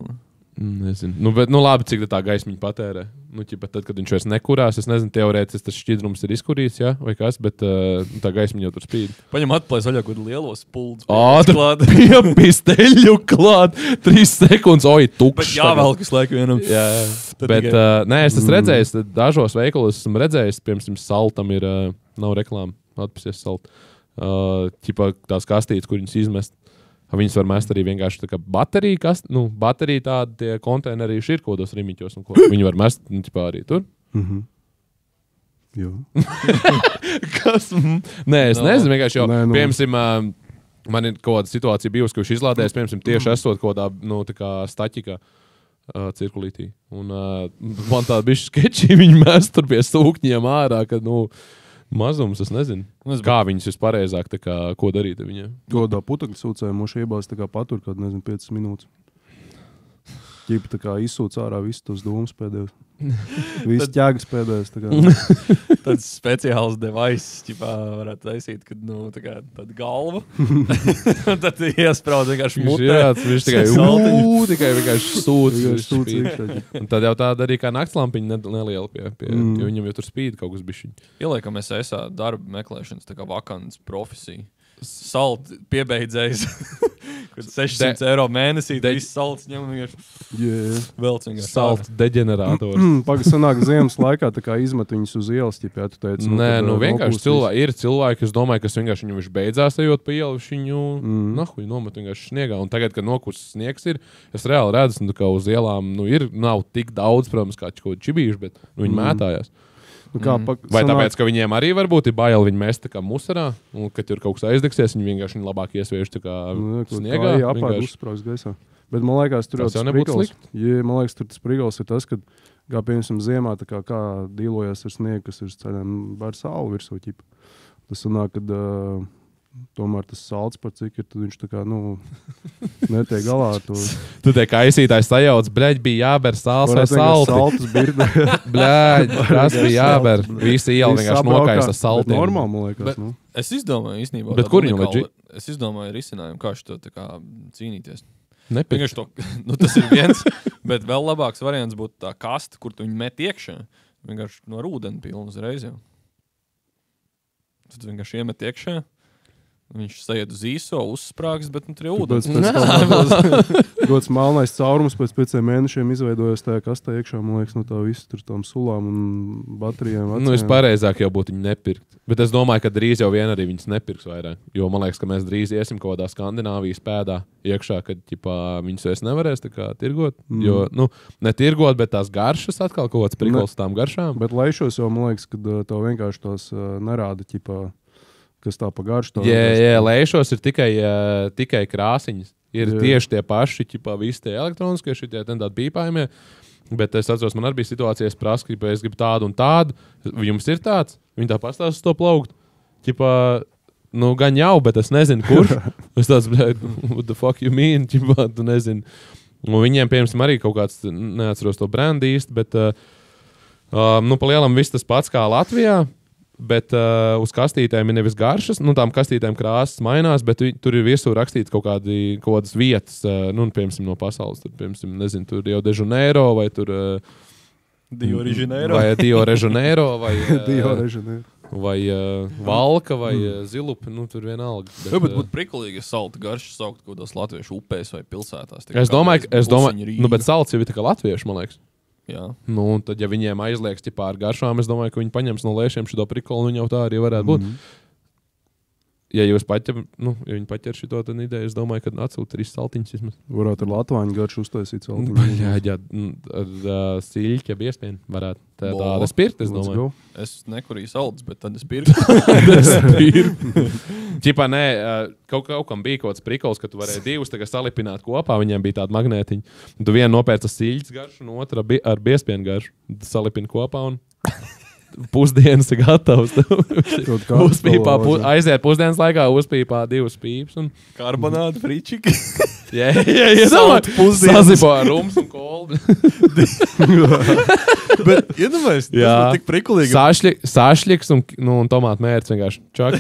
Nezinu. Nu labi, cik tā gaismiņa patērē. Nu, ķipa, tad, kad viņš vairs nekurās, es nezinu, teorētiski tas šķidrums ir izkurīts, ja? Vai kas, bet tā gaismiņa jau tur spīd. Paņem atplēs vaļā, kur lielos puldus. Tur piepisteļu klāt. 3 sekundes, oj, tukšs. Bet jāvelk visu laiku vienam. Jā. Bet, nē, es esmu redzējis, dažos veikalos esmu redzējis, piemēram, saltam ir, nav reklāma, atpasies salt. Ķipa tās kastītes, kur viņas izmest. Viņas var mest arī vienkārši tā kā baterija, baterija tādi tie konteineri ir kodos rimiķos, un ko viņi var mest, ķipā arī tur. Jā. Kas? Nē, es nezinu, vienkārši jau, piemēram, man ir kaut kāda situācija bijusi, ka viņš izlādēs, piemēram, tieši esot kaut kādā, tā kā staķikā cirkulītī. Un man tāda bišķi sketči, viņi mest tur pie sūkņiem ārā, ka, mazums, es nezinu. Kā viņus vispareizāk, tā kā, ko darīt ar viņiem? Godā putekļu sūcēju moši iebāz, tā kā patur kādu, 5 minūtes. Ķipa tā kā izsūc ārā visu tos dūmus pēdējos. Viss ķēgas pēdējos. Tāds speciāls device, ķipā varētu taisīt, kad, tā kā tāda galva. Tad iespraud vienkārši mutē. Viņš tikai vienkārši sūc. Un tad jau tāda arī kā naktslampiņa neliela pie jo viņam jau tur spīd kaut kas bišķiņ. Ieliekam esā darba meklēšanas, tā kā vakants profesija. Salt piebeidzējis, kad 600 eiro mēnesī, viss salts ņem vienkārši velc vienkārši. Salt deģenerators. Paga sanāk ziemas laikā, tā kā izmet viņus uz ielas, ja tu teici. Nē, vienkārši ir cilvēki, es domāju, kas vienkārši viņu beidzās ejot pa ielu, viņu nomet vienkārši sniegā. Un tagad, kad nokurss sniegs ir, es reāli redzu, ka uz ielām, nav tik daudz, protams, kā kaut čibīši, bet viņi mētājās. Vai tāpēc, ka viņiem arī varbūt ir bail viņi mest tā kā musarā, un kad tur kaut kas aizdegsies, viņi vienkārši labāk iesviež tā kā sniegā. Jā, apād uzsprāgs gaisā. Bet man liekas, tur jau sprigals. Man liekas, tur tas sprigals ir tas, kad, kā piemēram ziemā, tā kā dīlojas ar sniegu, kas ir ceļām ar sauli virsū ķipa. Tas sanāk, kad tomēr tas salts par cik ir, tad viņš tā kā, netiek galā ar to. Tu tiek aizsītājs sajauc, bļaļ, bija jāber sāls vai salti. Saltas birda. Bļaļ, kas bija jāber. Visi iela vienkārši nokaisa saltiem. Normāli, man liekas. Es izdomāju īstenībā. Bet kur viņu leģi? Es izdomāju risinājumu, kā šo tā kā cīnīties. Nepirkt. Tas ir viens, bet vēl labāks variants būtu tā kasta, kur tu viņu met iekšā. Vienkārši no rūdeni pilnu uzreiz jau. Tad vienkārši iemet iekšā. Viņš sajiet uz īso, uzsprāgs, bet tur ir ūdens. Gods melnais caurums pēc 5 mēnešiem izveidojas tajā kastē iekšā, man liekas, no tā visu tur tām sulām un baterijām. Vispareizāk jau būtu viņu nepirkt. Bet es domāju, ka drīz jau vien arī viņus nepirks vairāk. Jo man liekas, ka mēs drīz iesim kaut kādā Skandināvijas pēdā iekšā, kad viņus vairs nevarēs tā kā tirgot. Jo, ne tirgot, bet tās garšas atkal kaut kāds prikols tām garšām. Bet laišos jau, man liekas, kad tev vienkārši tās nerāda, kas tā pa garšu. Jā, lēšos ir tikai krāsiņas. Ir tieši tie paši, visi tie elektroniskie, šitie tādi pīpājumie. Bet es atceros, man arī bija situācija, es prasu, ka es gribu tādu un tādu. Jums ir tāds? Viņi tā pastāsta uz to plaukt. Gan jau, bet es nezinu, kurš. Es tāds, what the fuck you mean? Tu nezini. Un viņiem, piemēram, arī kaut kāds, neatceros to brandu īsti, bet pa lielam viss tas pats kā Latvijā. Bet uz kastītēm ir nevis garšas, tām kastītēm krāsas mainās, bet tur ir virsū rakstīts kaut kādas vietas, piemēram, no pasaules. Tur, piemēram, nezinu, tur Rio de Janeiro vai tur... Dio Režanēro. Vai Dio Režanēro, vai... Dio Režanēro. Vai Valka, vai Zilupi, tur vienalga. Bet būtu prikulīgi, ja salta garšas saukt kaut kādās latviešu upēs vai pilsētās. Es domāju, bet salts jau ir tā kā latviešu, man liekas. Jā. Tad, ja viņiem aizliegs ar garšām, es domāju, ka viņi paņems no lēšiem šo prikolu, un jau tā arī varētu būt. Ja jūs ja viņi paķer šito ideju, es domāju, ka atsūt 3 saltiņus vismaz. Varētu ar latvāņu garšu uztaisīt saltiņus. Jā, ar siļķa biespienu varētu. Tāda spirta, es domāju. Es nekurīju salds, bet tad es pirku. Nē, kaut kam bija kaut kāds prikols, ka tu varēji 2 tagad salipināt kopā, viņiem bija tāda magnētiņa. Tu vienu nopērci siļķas garšu, un otru ar biespienu garšu. Tu salipini kopā un... Pusdienas ir gatavs. Aiziet pusdienas laikā, uzpīpā 2 pīpes. Karbonāta fričika. Jā, sazipā ar rums un kolbi. Bet, iedomājies, tas būtu tik prikulīgi. Sašļiks un tomātu mērķis vienkārši čak.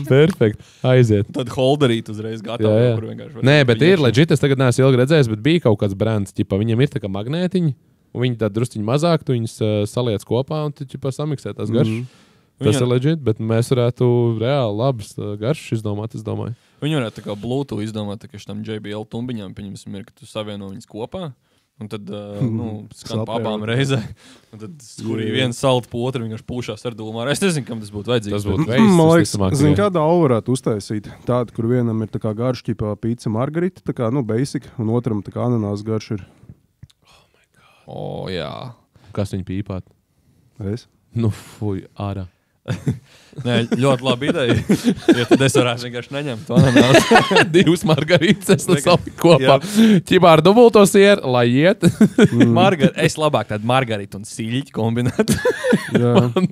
Perfekt. Aiziet. Tad holderīt uzreiz gatavu. Jā. Nē, bet ir legit, es tagad neesmu ilgi redzējis, bet bija kaut kāds brands, ķipa, viņiem ir tā kā magnētiņi, un viņi tad drusciņi mazāk, tu viņus saliec kopā un tu ķipa samiksē tās garšas. Tas ir legit, bet mēs varētu reāli labas garšas izdomāt, es domāju. Viņi varētu tā kā Bluetooth izdomāt, ka šitam JBL tumbiņām, pieņemsim, ir, ka tu savieno viņus kopā, un tad, skan pabām reizē, un tad skurī viens salt po otru, vienkārši pūšās ar dūmā. Es nezinu, kam tas būtu vajadzīgs. Tas būtu veids. Man liekas, zinu, kādā au varētu uztaisīt. Tāda, kur vienam ir tā kā garš, ķipā pizza margarita, tā kā, basic, un otram tā kā ananās garš ir. Jā. Kas viņi pīpāt? Es? Fuj, ārā. Nē, ļoti labi ideja. Ja tad es varētu vienkārši neņemt to ananās. 2 margarītas, es saliku kopā. Ķibā ar dubulto sieru, lai iet. Es labāk tādu margaritu un siļķi kombinētu.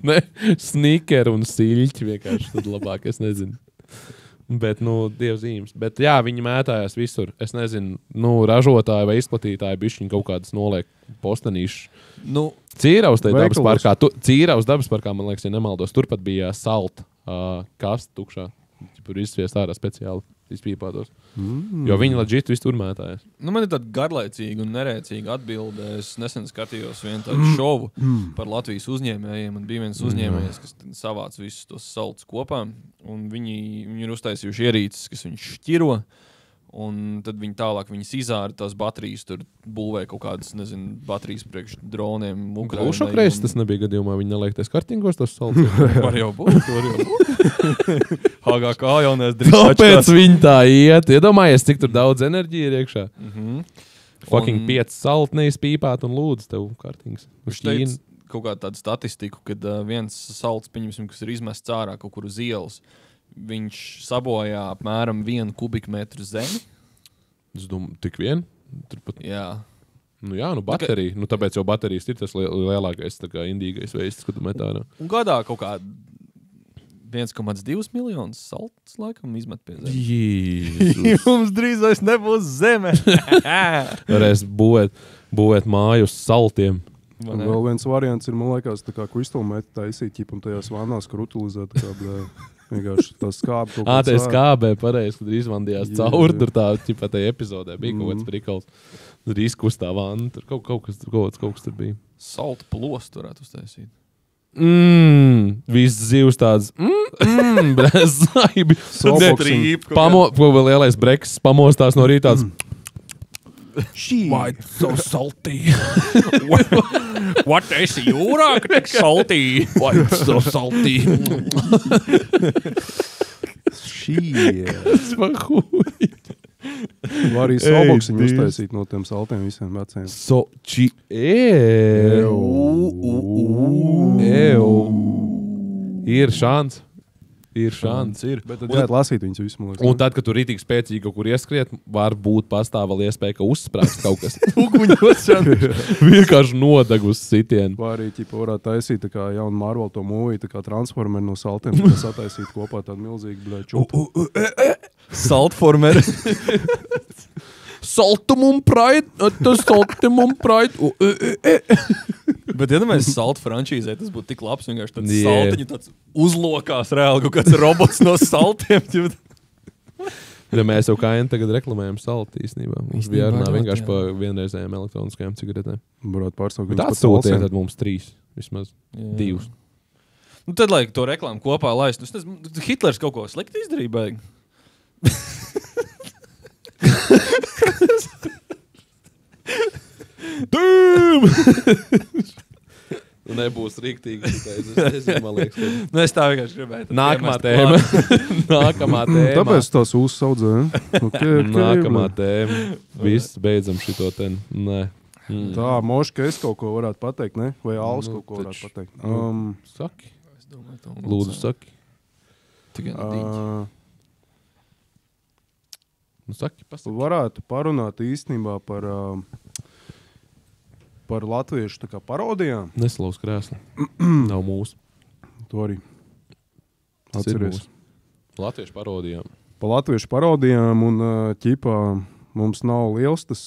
Ne, sneaker un siļķi vienkārši tad labāk, es nezinu. Bet, dievzīmes. Bet jā, viņi mētājās visur. Es nezinu, ražotāji vai izplatītāji bišķiņi kaut kādas noliek postenīšas. Cīraus dabas parkā. Cīraus dabas parkā, man liekas, ja nemaldos, turpat bija salta kasta tukšā. Tur izsviest ārā speciāli izpīpātos. Jo viņi legit visu tur mētājās. Man ir tāda garlaicīga un nerēcīga atbilde. Es nesen skatījos vienu tādu šovu par Latvijas uzņēmējiem, un bija viens uzņēmējs, kas savāc visus tos saltus kopā, un viņi ir uztaisījuši ierīces, kas viņš šķiro, un tad viņi tālāk viņas izāra tās baterijas, tur būvē kaut kādas, nezinu, baterijas priekš droniem. Klaušokreiz tas nebija gadījumā, viņi neliektais kartingos tos saltus. Var jau būt. HGK jaunais drīz. Tāpēc viņi tā iet. Iedomājies, cik tur daudz enerģija ir iekšā. Fucking 5 salti neizpīpāt un lūdzu tev kartings. Viņš teica kaut kādu tādu statistiku, kad viens salts, pieņemsim, kas ir izmests ārā kaut kur uz ielas, viņš sabojā apmēram 1 kubikmetru zemi. Es domāju, tik vien? Turpat... Jā. Baterija. Tāpēc jau baterijas ir tas lielākais, tā kā indīgais veids, kad tu met ārā. Un gadā kaut kā 1,2 miljonus salts laikam izmet pie zemes. Jums drīz vairs nebūs zeme. Varēs būvēt māju uz saltiem. Un vēl viens variants ir, man liekas, tā kā crystal meti taisīt, ķipam tajās vannās, kur utilizēt tā kā, vienkārši tā skābe kaut kāds. Tā skābē, pareizi, kad izvandījās cauri, tur tā, ķipa, tajā epizodē bija kaut kāds prikals. Tur izkustā vanna, tur kaut kas tur bija. Salta plostu varētu uztaisīt. Viss zivs tāds, brezaibi. Ko vēl lielais breks pamostās no rīta tāds. Why it's so salty? What is jūrā, ka tik salty? Why it's so salty? Shit. Var arī soboksiņu uztaisīt no tiem saltiem visiem veciem. Ir šāns. Ir. Bet tad jāiet lasīt viņus visu, man liekas. Un tad, kad tu rītīgi spēcīgi kaut kur ieskriet, var būt pastāv vēl iespēja, ka uzsprāks kaut kas. Vienkārši nodeg uz sitienu. Vai arī, varētu taisīt tā kā jaunu Marvel to movie, tā kā Transformeri no saltiem, kas attaisīt kopā tādu milzīgu čupu. Saltformeri. Saltumum pride. Bet, ja mēs saltu frančīzē, tas būtu tik labs, vienkārši tāds saltiņu tāds uzlokās reāli, kaut kāds robots no saltiem. Ja mēs jau kājienu tagad reklamējam saltu īstenībā. Mums bija jārunā vienkārši pa vienreizējām elektroniskajām cigaretēm. Varētu pārstāvēt. Bet atsūtiet tad mums 3, vismaz 2. Tad, lai to reklāmu kopā laist, Hitlers kaut ko slikti izdarīja, baigi. Nebūs rīktīgi. Es nezinu, man liekas, ka... Es tā vienkārši gribēju. Nākamā tēma. Tāpēc tās uzsaudzē. Nākamā tēma. Viss beidzam šito ten. Nē. Tā, Moška, es kaut ko varētu pateikt, ne? Vai Alus kaut ko varētu pateikt? Saki. Lūdzu, saki. Tikai dīķi. Saki, pasaki. Varētu parunāt īstenībā par latviešu tā kā parodijām. Neslaus krēsli. Nav mūsu. To arī atceries. Latviešu parodijām. Pa latviešu parodijām un ķipā Mums nav liels tas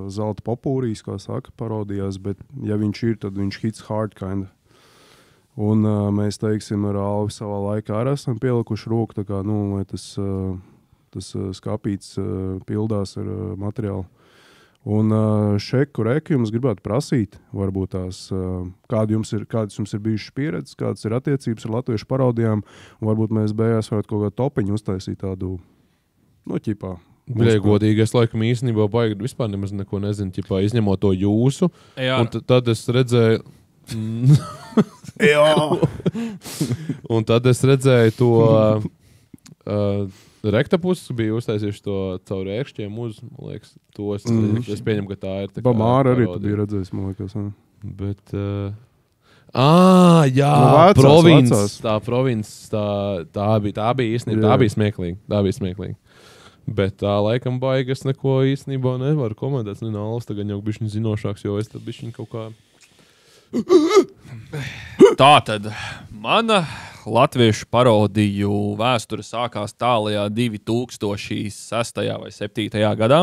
zelta popūrijas, kā saka, parodijās, bet ja viņš ir, tad viņš hits hard kinda. Un mēs, teiksim, ar Alvi savā laikā arī esam pielikuši roku, tā kā, lai tas skapīts pildās ar materiālu. Un šeku reku jums gribētu prasīt, varbūt tās, kādas jums ir bijušas pieredzes, kādas ir attiecības ar latviešu parodijām, un varbūt mēs beigās varētu kaut kādu topiņu uztaisīt tādu, ķipā. Bļai, godīgi, es laikam īstenībā baigi vispār nemaz neko nezinu, ķipā, izņemot to jūsu, un tad es redzēju... Un tad es redzēju to rektapus, bija uztaisījuši to caur ērkšķiem uz, man liekas, to es pieņemu, ka tā ir tā kā... Bamāra arī tu bija redzējis, man liekas. Bet... jā, provinces, tā bija īstenībā, tā bija smieklīgi. Bet tā laikam baigi es neko īstenībā nevaru komentēt, Alvs tagad jau bišķiņ zinošāks, jo es tad bišķiņ kaut kā... Tātad mana latviešu parodiju vēsture sākās tālajā 2006. vai 2007. gadā.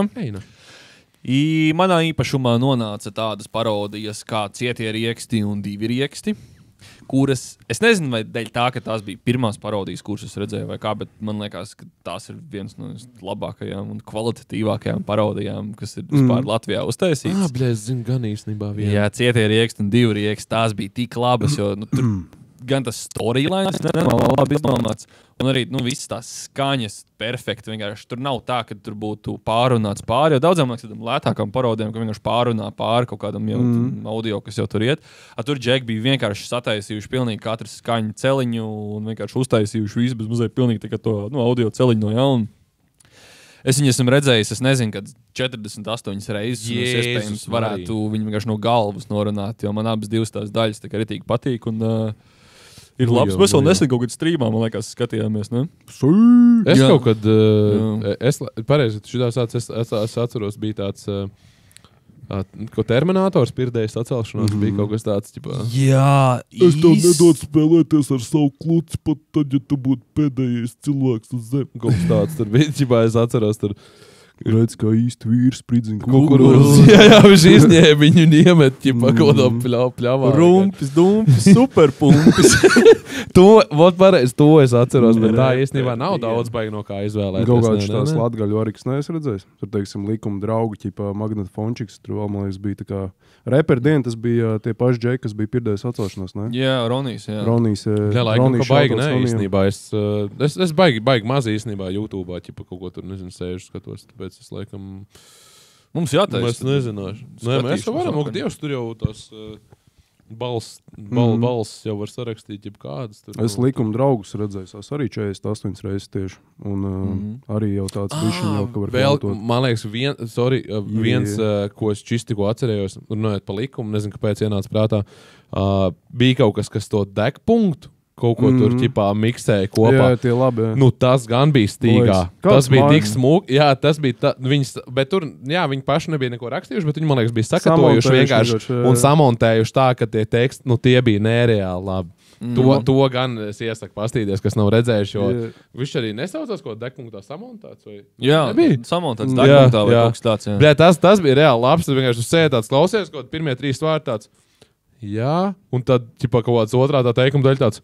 Manā īpašumā nonāca tādas parodijas kā Cietie rieksti un Divi rieksti, kuras, es nezinu, vai dēļ tā, ka tās bija pirmās parodijas, kuras es redzēju vai kā, bet man liekas, ka tās ir viens no labākajām un kvalitatīvākajām parodijām, kas ir vispār Latvijā uztaisītas. Bļa, es zinu gan īstenībā vienu. Jā, Cietie rieksti un Divi rieksti, tās bija tik labas, jo tur gan tas storylines labi izdomāts, un arī visas tās skaņas perfekti. Vienkārši tur nav tā, ka tur būtu pārunāts pāri, jo daudzām tādām lētākām parodijām, ka vienkārši pārunā pāri kaut kādam jau audio, kas jau tur iet. Tur Džek bija vienkārši sataisījuši pilnīgi katru skaņu celiņu un vienkārši uztaisījuši visu bez mazliet pilnīgi tikai to audio celiņu no jauna. Es viņu esmu redzējis, es nezinu, kad 48 reizes, un es iespējams varētu viņu vienkārši no galvas norunāt, jo man abas divas tās daļas tā kā ritīgi patīk, un ir labs. Mēs vēl nesen kaut kad strīmā, man liekas, skatījāmies, ne? Es kaut kad, pareizi, es atceros, bija tāds, ko Terminators pirdējas atcelšanās, bija kaut kas tāds, ķipā. Jā, es tev nedod spēlēties ar savu kluci, pat tad, ja tu būtu pēdējais cilvēks uz zem. Kaut kas tāds, tur bija, ķipā, es atceros, tur. Redz, kā īsti vīrs spridzina kukurūzu. Jā, viņš izņēma viņu un iemet, ķipā, kaut kādā pļavā. Rumpis, dumpis, superpumpis. To es atceros, bet tā īstenībā nav daudz baigi no kā izvēlēties. Gaugāči tās latgaļu arī, kas neesi redzējis. Tur, teiksim, likuma draugi, ķipā, magnetofončiks, tur vēl, man liekas, bija tā kā reperdiena, tas bija tie paši džeki, kas bija pirdējas atcelšanās, ne? Jā, Ronijs, jā. Jā, laikam, ka baigi, ne, īstenībā. Es baigi maz īstenībā YouTube'ā, ķipā, kaut ko tur, nezinu, sēžu skatos, tāpēc es laikam... Mums jātaisa. Mēs nezināšu. Nē, mēs jau varam, ok, Dievs, tur jau tās balss jau var sarakstīt, jeb kādas. Tur, es likuma draugus redzēju, es arī 48 reizes tieši. Un arī jau tāds bišķiņ jau, ka var peltot. Man liekas, viens, ko es čistiko atcerējos, runājot pa likumu, nezinu, kāpēc ienāca prātā, bija kaut kas to degpunktu, kaut ko tur ķipā miksēja kopā. Jā, tie labi, jā. Tas gan bija stīgā. Tas bija tik smūgi. Jā, tas bija bet tur, jā, viņi paši nebija neko rakstījuši, bet viņi, man liekas, bija sakatojuši vienkārši un samontējuši tā, ka tie teksti, tie bija nereāli labi. To gan es iesaku pastīties, kas nav redzējuši, jo viņš arī nesaucās, ko degpunktā samontāts, vai? Jā, samontāts degpunktā vai kaut kas tāds, jā. Bļā, tas bija reāli labs, tas vienkārši sēd tāds klausies, kaut pirmie 3 vārdi tāds, jā, un tad, ķipā, kaut kāds otrā tā teikuma daļa tāds,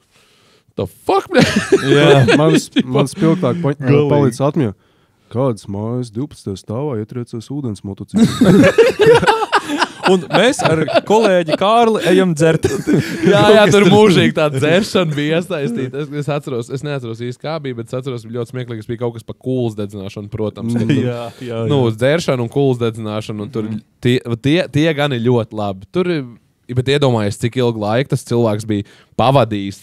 the fuck, bļā? Jā, man spilgtāk palīdz atmiņā. Kādas mājas 12. stāvā ietriecēs ūdens motocikli? Un mēs ar kolēģi Kārli ejam dzert. jā, tur mūžīgi tā dzeršana bija iesaistīta. Es neatceros īsti kā bija, bet es atceros ļoti smieklīgi, bija kaut kas par kūles dedzināšanu, protams. Jā. Dzeršanu un kūles dedzināšanu, un tur tie gan ir ļoti labi. Tur bet iedomājies, cik ilgu laiku tas cilvēks bija pavadījis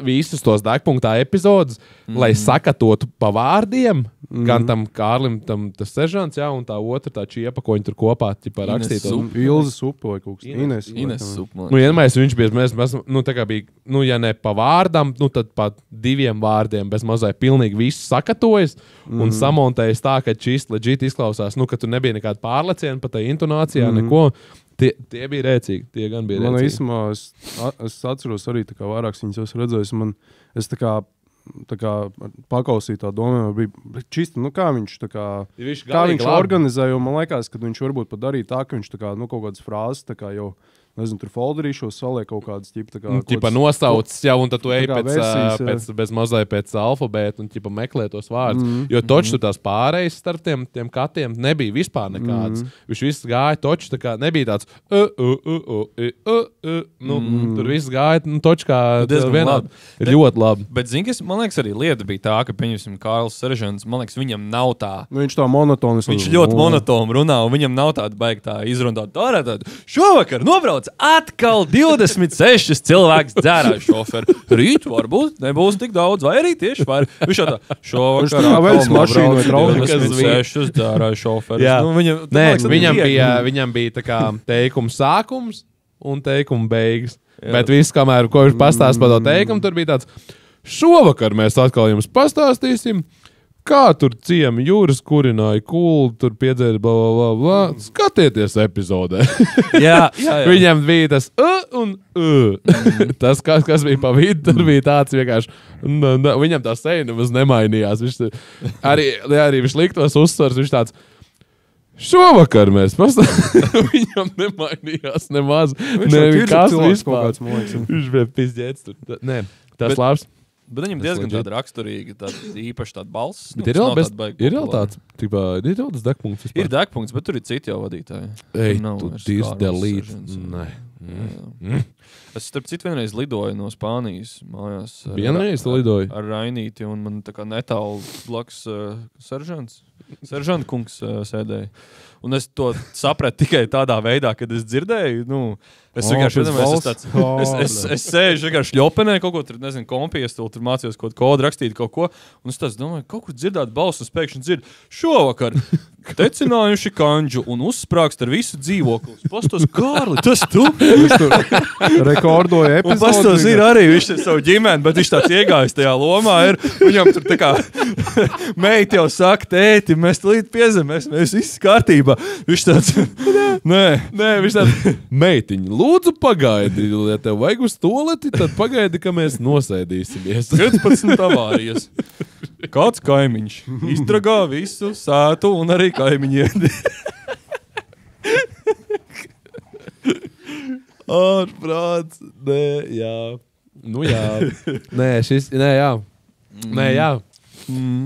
visus tos degpunktā epizodus, lai sakatotu pa vārdiem, gan tam Kārlim, tas sežants, jā, un tā otra tā čiepa, ko viņi tur kopā rakstīja. Ilza supa vai kaut kas. Ines supa. Vienmēr viņš bija, mēs tā kā bija, ja ne pa vārdam, tad pa 2 vārdiem bez mazai pilnīgi visu sakatojas un samontējas tā, ka šis legit izklausās, ka tu nebija nekāda pārleciena pa tai intonācijā, neko. Tie bija rēcīgi, tie gan bija rēcīgi. Man īsumā, es atceros arī tā kā vairākas viņas esmu redzējis. Es tā kā tā kā pakausīt tā domā, bija čisti, nu kā viņš tā kā, Viņš kā viņš labi. organizēja, un man liekas, ka viņš varbūt pat darīja tā, ka viņš tā kā, nu kaut kādas frāzes tā kā jau, nezinu, tur folderīšos saliek kaut kādas, tā kā... Ķipa nosaucis jau, un tad tu ej kā versijas, pēc alfabēta un ķipa meklē tos vārdus. Jo toči tu tās pārējas starp tiem katiem nebija vispār nekādas. Viņš viss gāja toči, tā kā nebija tāds tur viss gāja, nu toči kā vienādi. Ir ļoti labi. Bet, zini, kas, man liekas, arī lieta bija tā, ka, pieņemsim, Kārlis Seržants, man liekas, viņam nav tā. Nu, viņš tā monotonis. Viņš ļoti monotoni runā, un viņam nav tāda baigta tā izrunāt. Tā šovakar nobrauc atkal 26 cilvēks dzērāju šoferu. Rīt varbūt nebūs tik daudz, vai arī tieši var. Viņš jau tā, šovakar mašīnu vai draugu, 26 dzērāju šoferu. Jā. Nu, Viņam bija tā kā teikums sākums un teikuma beigas. Jā. Bet viss, kamēr ko viņš pastāst par to teikumu, tur bija tāds, šovakar mēs atkal jums pastāstīsim, kā tur ciemi jūras kurināja kūlu, tur piedzēra bla, bla, bla, bla. Skatieties epizodē. Jā. Viņam bija tas un tas, kas bija pa vidu, tur bija tāds vienkārši, viņam tā seja nemaz nemainījās. Arī viņš liktos uzsvars, viņš tāds, šovakar mēs pastāstījām, viņam nemainījās nemaz. Nevikas vispār. Viņš bija pizdzēts tur. Nē, tas labs. Bet viņam diezgan tāda raksturīga, īpaši tāda balss. Bet ir vēl tāds, ir vēl tas degpunkts vispār. Ir degpunkts, bet tur ir citi jau vadītāji. Ej, tu tīrs delīt. Nē. Es starp citu vienreiz lidoju no Spānijas mājās. Vienreiz lidoju? Ar Rainīti, un man tā kā netālu blakus seržanta kungs sēdēja. Un es to sapratu tikai tādā veidā, kad es dzirdēju, es vienkārši es sēžu vienkārši ļopenē, kaut ko tur, nezinu, kompiestuli, tur mācījos kaut kodu rakstīt kaut ko, un es tāds domāju, kaut kur dzirdāt balsu, un pēkšņi dzirdu, šovakar tecinājuši kanģu un uzsprāgst ar visu dzīvokli. Pastos, Kārli, tas tu? Viņš tur rekordoja epizodu. Un pastos ir arī, viņš ir savu ģimeni, bet viņš tāds iegājis tajā lomā ir, viņam tur tā kā meita jau saka, tēti, mēs līdz piezemēs, mēs viss kārtībā. Viņš tāds, nē, viņš tāds, meitiņi, lūdzu pagaidi, ja tev vajag uz toleti, tad pagaidi, ka mēs nosēdīsimies. 15 avārijas. Kāds kaimiņš izdragā visu sētu un arī kaimiņiedi. Ārprāts, nē, jā. Nu jā. Nē, jā.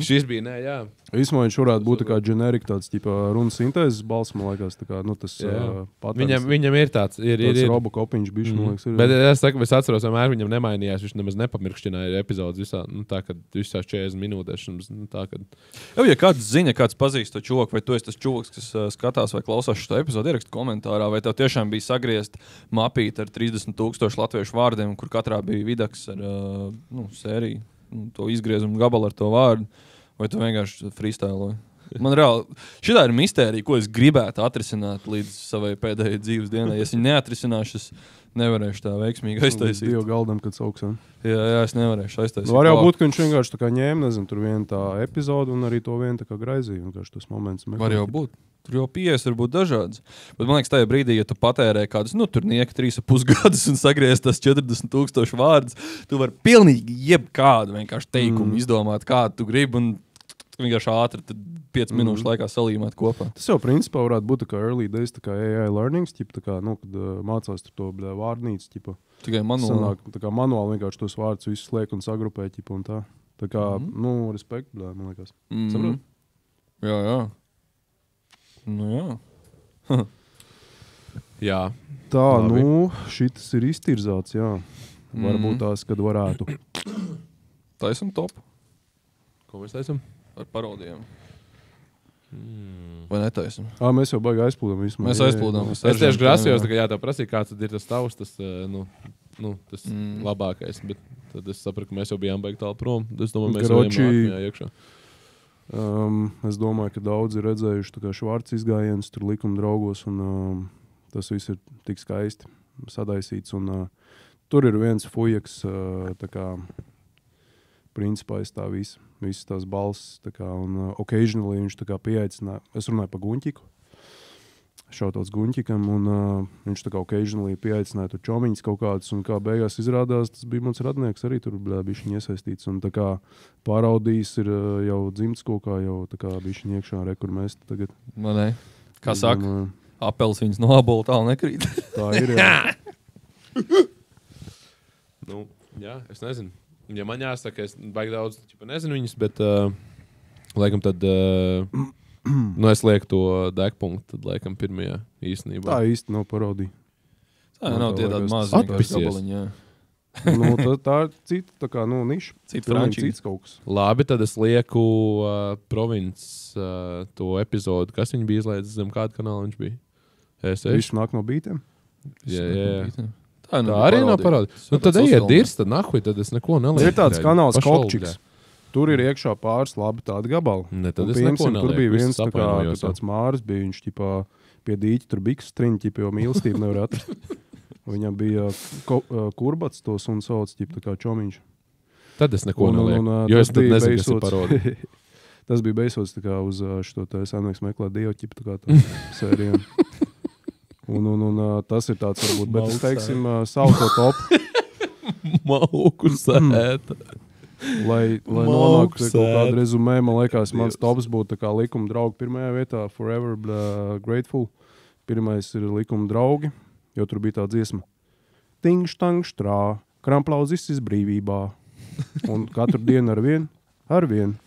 Šis bija, nē, jā. Īsumā viņš varētu būt tā kā generika, tāds ķipa runas sintēzes balss, man liekas, tā kā, tas patērns. Viņam ir tāds, ir. Robokopiņš bišķi, man liekas, ir. Bet es saku, es atceros, vienmēr viņam nemainījās, viņš nemaz nepamirkšķināja epizodes visā, tā, kad visās 40 minūtēs, tā, kad... Ja kāds zina, kāds pazīst to čoku, vai tu esi tas čoks, kas skatās vai klausās šo epizodu, ierakst komentārā, vai tev tiešām bija sagriezt mapīt ar 30,000 latviešu vārdiem, kur katrā bija vidaks ar sēriju, to izgriezumu gabalu ar to vārdu. Vai tu vienkārši freestyloji? Man reāli, šitā ir mistērija, ko es gribētu atrisināt līdz savai pēdējai dzīves dienai. Ja es viņu neatrisināšu, es nevarēšu tā veiksmīgi aiztaisīt. Divu galdam, kad sauks, Jā, es nevarēšu aiztaisīt. Var jau būt, ka viņš vienkārši tā kā ņēma, nezinu, tur vienu tā epizodu un arī to vienu tā kā graizīja. Vienkārši tos moments meklē. Var jau būt. Tur jau pieejas var būt dažādas. Bet man liekas, tajā brīdī, ja tu patērē kādus, turnieki 3,5 gadus un sagriez tas 40,000 vārdus, tu vari pilnīgi jebkādu vienkārši teikumu izdomāt, kādu tu gribi, un vienkārši ātri 5 minūšu laikā salīmēt kopā. Tas jau principā varētu būt tā kā early days, tā kā AI learnings, tā kā, kad mācās to vārdnīcu, tikai manuāli. Tā kā manuāli vienkārši tos vārdus visus liek un sagrupē, un tā. Tā kā, respekt, man liekas. Saprot? Jā. Nu jā. Jā. Tā, šitas ir iztirzāts, jā. Varbūt tās, kad varētu. Taisam top. Ko mēs taisam? Ar parodijām. Vai netaisam? Mēs jau baigi aizplūdām visu. Mēs aizplūdām. Es tieši grasījos, ka tev prasīja, kāds tad ir tas tavs, tas labākais, bet tad es sapratu, ka mēs jau bijām baigi tālu prom. Es domāju, mēs jau bijām iekšā. Es domāju, ka daudzi ir redzējuši tā kā Švarts izgājiens tur likuma draugos, un tas viss ir tik skaisti sadaisīts. Un, tur ir viens fujaks, tā kā principā es tā visas tās balss, tā kā, un occasionally viņš tā kā pieaicināja, es runāju par Guņķiku, Šautots Guņķikam, un viņš tā kā occasionally pieaicināja tur čomiņas kaut kādas, un kā beigās izrādās, tas bija mans radnieks, arī tur bišķiņ iesaistīts, un tā kā pāraudījis ir jau dzimts kaut kā, jau tā kā bišķiņ iekšā rekur mēs tagad. Man ne. Kā saka, apelsīns no abolu tālu nekrīt. Tā ir, jā. Nu, jā, es nezinu. Ja man jāsaka, es baigi daudz nezinu viņus, bet laikam tad... Nu, es lieku to degpunktu, tad laikam pirmajā īstenībā. Tā īsti nav parodija. Tā nav tie tādi mazi gabaliņi, jā. Nu, tā ir cita, tā kā, nu, niša. Cita frančīze. Cits kaut kas. Labi, tad es lieku provinces to epizodu. Kas viņi bija izlaidis, zem kādu kanālu viņš bija? Viņš nāk no bītiem? Jā. Tā arī nav parodija. Nu, tad ejiet dirst, tad nahuj, tad es neko nelieku. Ir tāds kanāls Kopčiks. Tur ir iekšā pāris labi tādi gabali. Ne, tad un, es neko tur nelieku. bija viens tāds Māris, bija viņš ķipā pie dīķa, tur biksu striņķi, ķipā, jo mīlestību nevar atrast. Viņam bija kurbats tos un sauc, ķipā, tā kā čomiņš. Tad es neko nelieku, jo es tad nezinu, kas ir parodija. Tas bija beisots tā kā uz šo tā saimnieks meklē Dievu, ķipā, tā kā tā sērijām. Un tas ir tāds, varbūt, bet es teiksim, savu to topu. Mauku sēta. Lai nonāktu pie kaut kāda rezumē, man liekas, mans tops būtu tā kā likuma draugi pirmajā vietā, Forever Grateful. Pirmais ir likuma draugi, jo tur bija tā dziesma. Tingš, tangš, trā, kramplauzis brīvībā. Un katru dienu ar vien.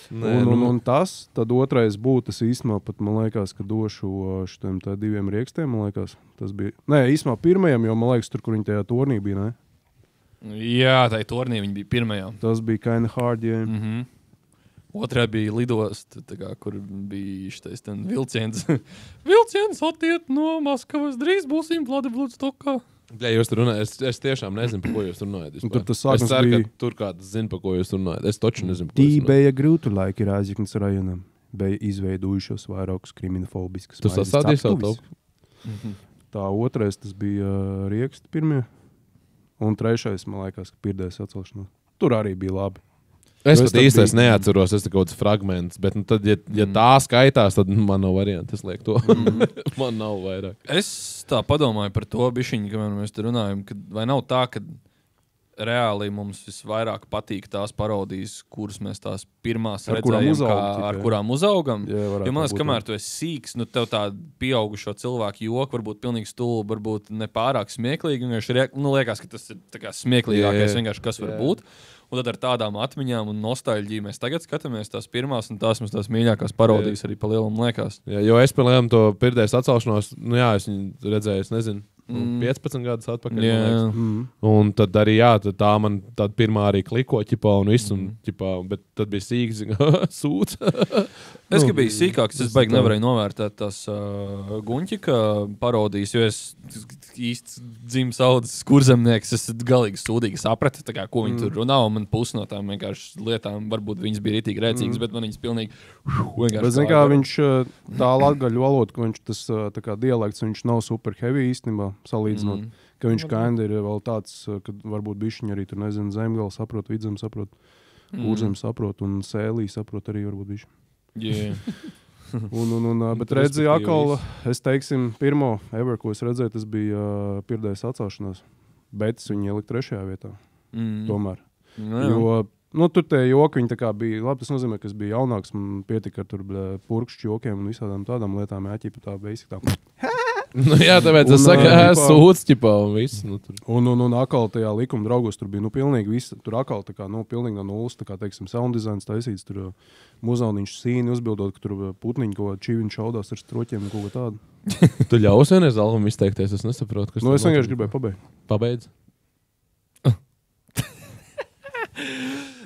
Un tas, tad otrais būtu, tas īstenībā pat, man liekas, ka došu šitiem tā diviem riekstiem, man liekas. Tas bija, īstenībā pirmajam, jo man liekas, tur, kur viņi tajā tornī bija, ne? Jā, tā tornī viņa bija pirmajā. Tas bija kinda hard, jā. Otrā bija lidosta, kur bija šitais vilciens. Vilciens attiet no Maskavas, drīz būsim Vladivostokā. Jā, jūs tur runājat, es tiešām nezinu, par ko jūs runājat. Tur tas sākums es ceru, bija... ka tur kāds zina, par ko jūs runājat. Es toču nezinu, par ko jūs runājat. Bija grūti laiki Rāziknes rajonam. Bija izveidojušos vairākus kriminofobiskus. Tu sastādīji savu topu? Tā otrais, tas bija rieksti pirmie. Un trešais, man liekas, ka Pirdējas atcelšanās. Tur arī bija labi. Es pat īstais neatceros, es te kaut kāds fragments, bet nu, tad, ja tā skaitās, tad man nav varianti, es lieku to. Man nav vairāk. Es tā padomāju par to bišķiņu, kamēr mēs te runājam, ka vai nav tā, ka reāli mums visvairāk patīk tās parodijas, kuras mēs tās pirmās redzējām, ar kurām uzaugam. Jā, jo man liekas, kamēr tu esi sīks, nu tev tā pieaugušo cilvēku joku varbūt pilnīgi stulbi, varbūt nepārāk smieklīgi. Nu, liekas, ka tas ir tā kā smieklīgākais vienkārši, kas var būt. Un tad ar tādām atmiņām un nostalģiju mēs tagad skatāmies tās pirmās, un tās mums tās mīļākās parodijas arī pa lielam liekas. Jā, jo es pa lielam to Pirdējas atcelšanos, nu jā, es viņu redzēju, es nezinu. 15 gadus atpakaļ. Un tad arī tad tā man tāda pirmā arī kliko ķipā un viss, bet tad bija sīks sūds. Es, ka biju sīkāks, es baigi nevarēju novērtēt tās Guņķika parodijas, jo es īsti dzimis audzis kurzemnieks, es galīgi sūdīgi sapratu, tā kā, ko viņi tur runā, un man pusi no tām vienkārši lietām, varbūt viņas bija ritīgi rēcīgas, bet man viņas pilnīgi vienkārši. Bet, zin kā, viņš tā latgaļu valoda, ka viņš tas tā kā dialekts, viņš nav super heavy īstenībā. Salīdzinot, ka viņš kinda ir vēl tāds, ka varbūt bišķiņi arī tur, nezinu, zemgala saprot, vidzem saprot, kurzem saprot un sēlī saprot arī varbūt bišķi. Yeah. Bet redzi, atkal, es teiksim, pirmo ever, ko es redzēju, tas bija Pirdējas atcelšanās, bet es viņu ieliku 3. vietā, tomēr. Jo, nu, tur tie joki, viņi tā kā bija, labi, tas nozīmē, ka es biju jaunāks, man pietika ar tur purkšķu jokiem un visādām tādām lietām, jāķipa tā basic tā. Nu, jā, tāpēc es saku, sūds ķipā un viss. Nu, un atkal tajā likuma draugos tur bija, nu, pilnīgi viss. Tur atkal tā kā, nu, pilnīgi no nulles, tā kā, teiksim, sound designs taisīts, tur muzauniņš sīni uzbildot, ka tur putniņi kaut kā čīviņš šaudās ar stroķiem un kaut kā tādu. Tu ļaus vienreiz albumu izteikties, es nesaprotu, kas nu, es vienkārši gribēju pabeigt. Pabeidz?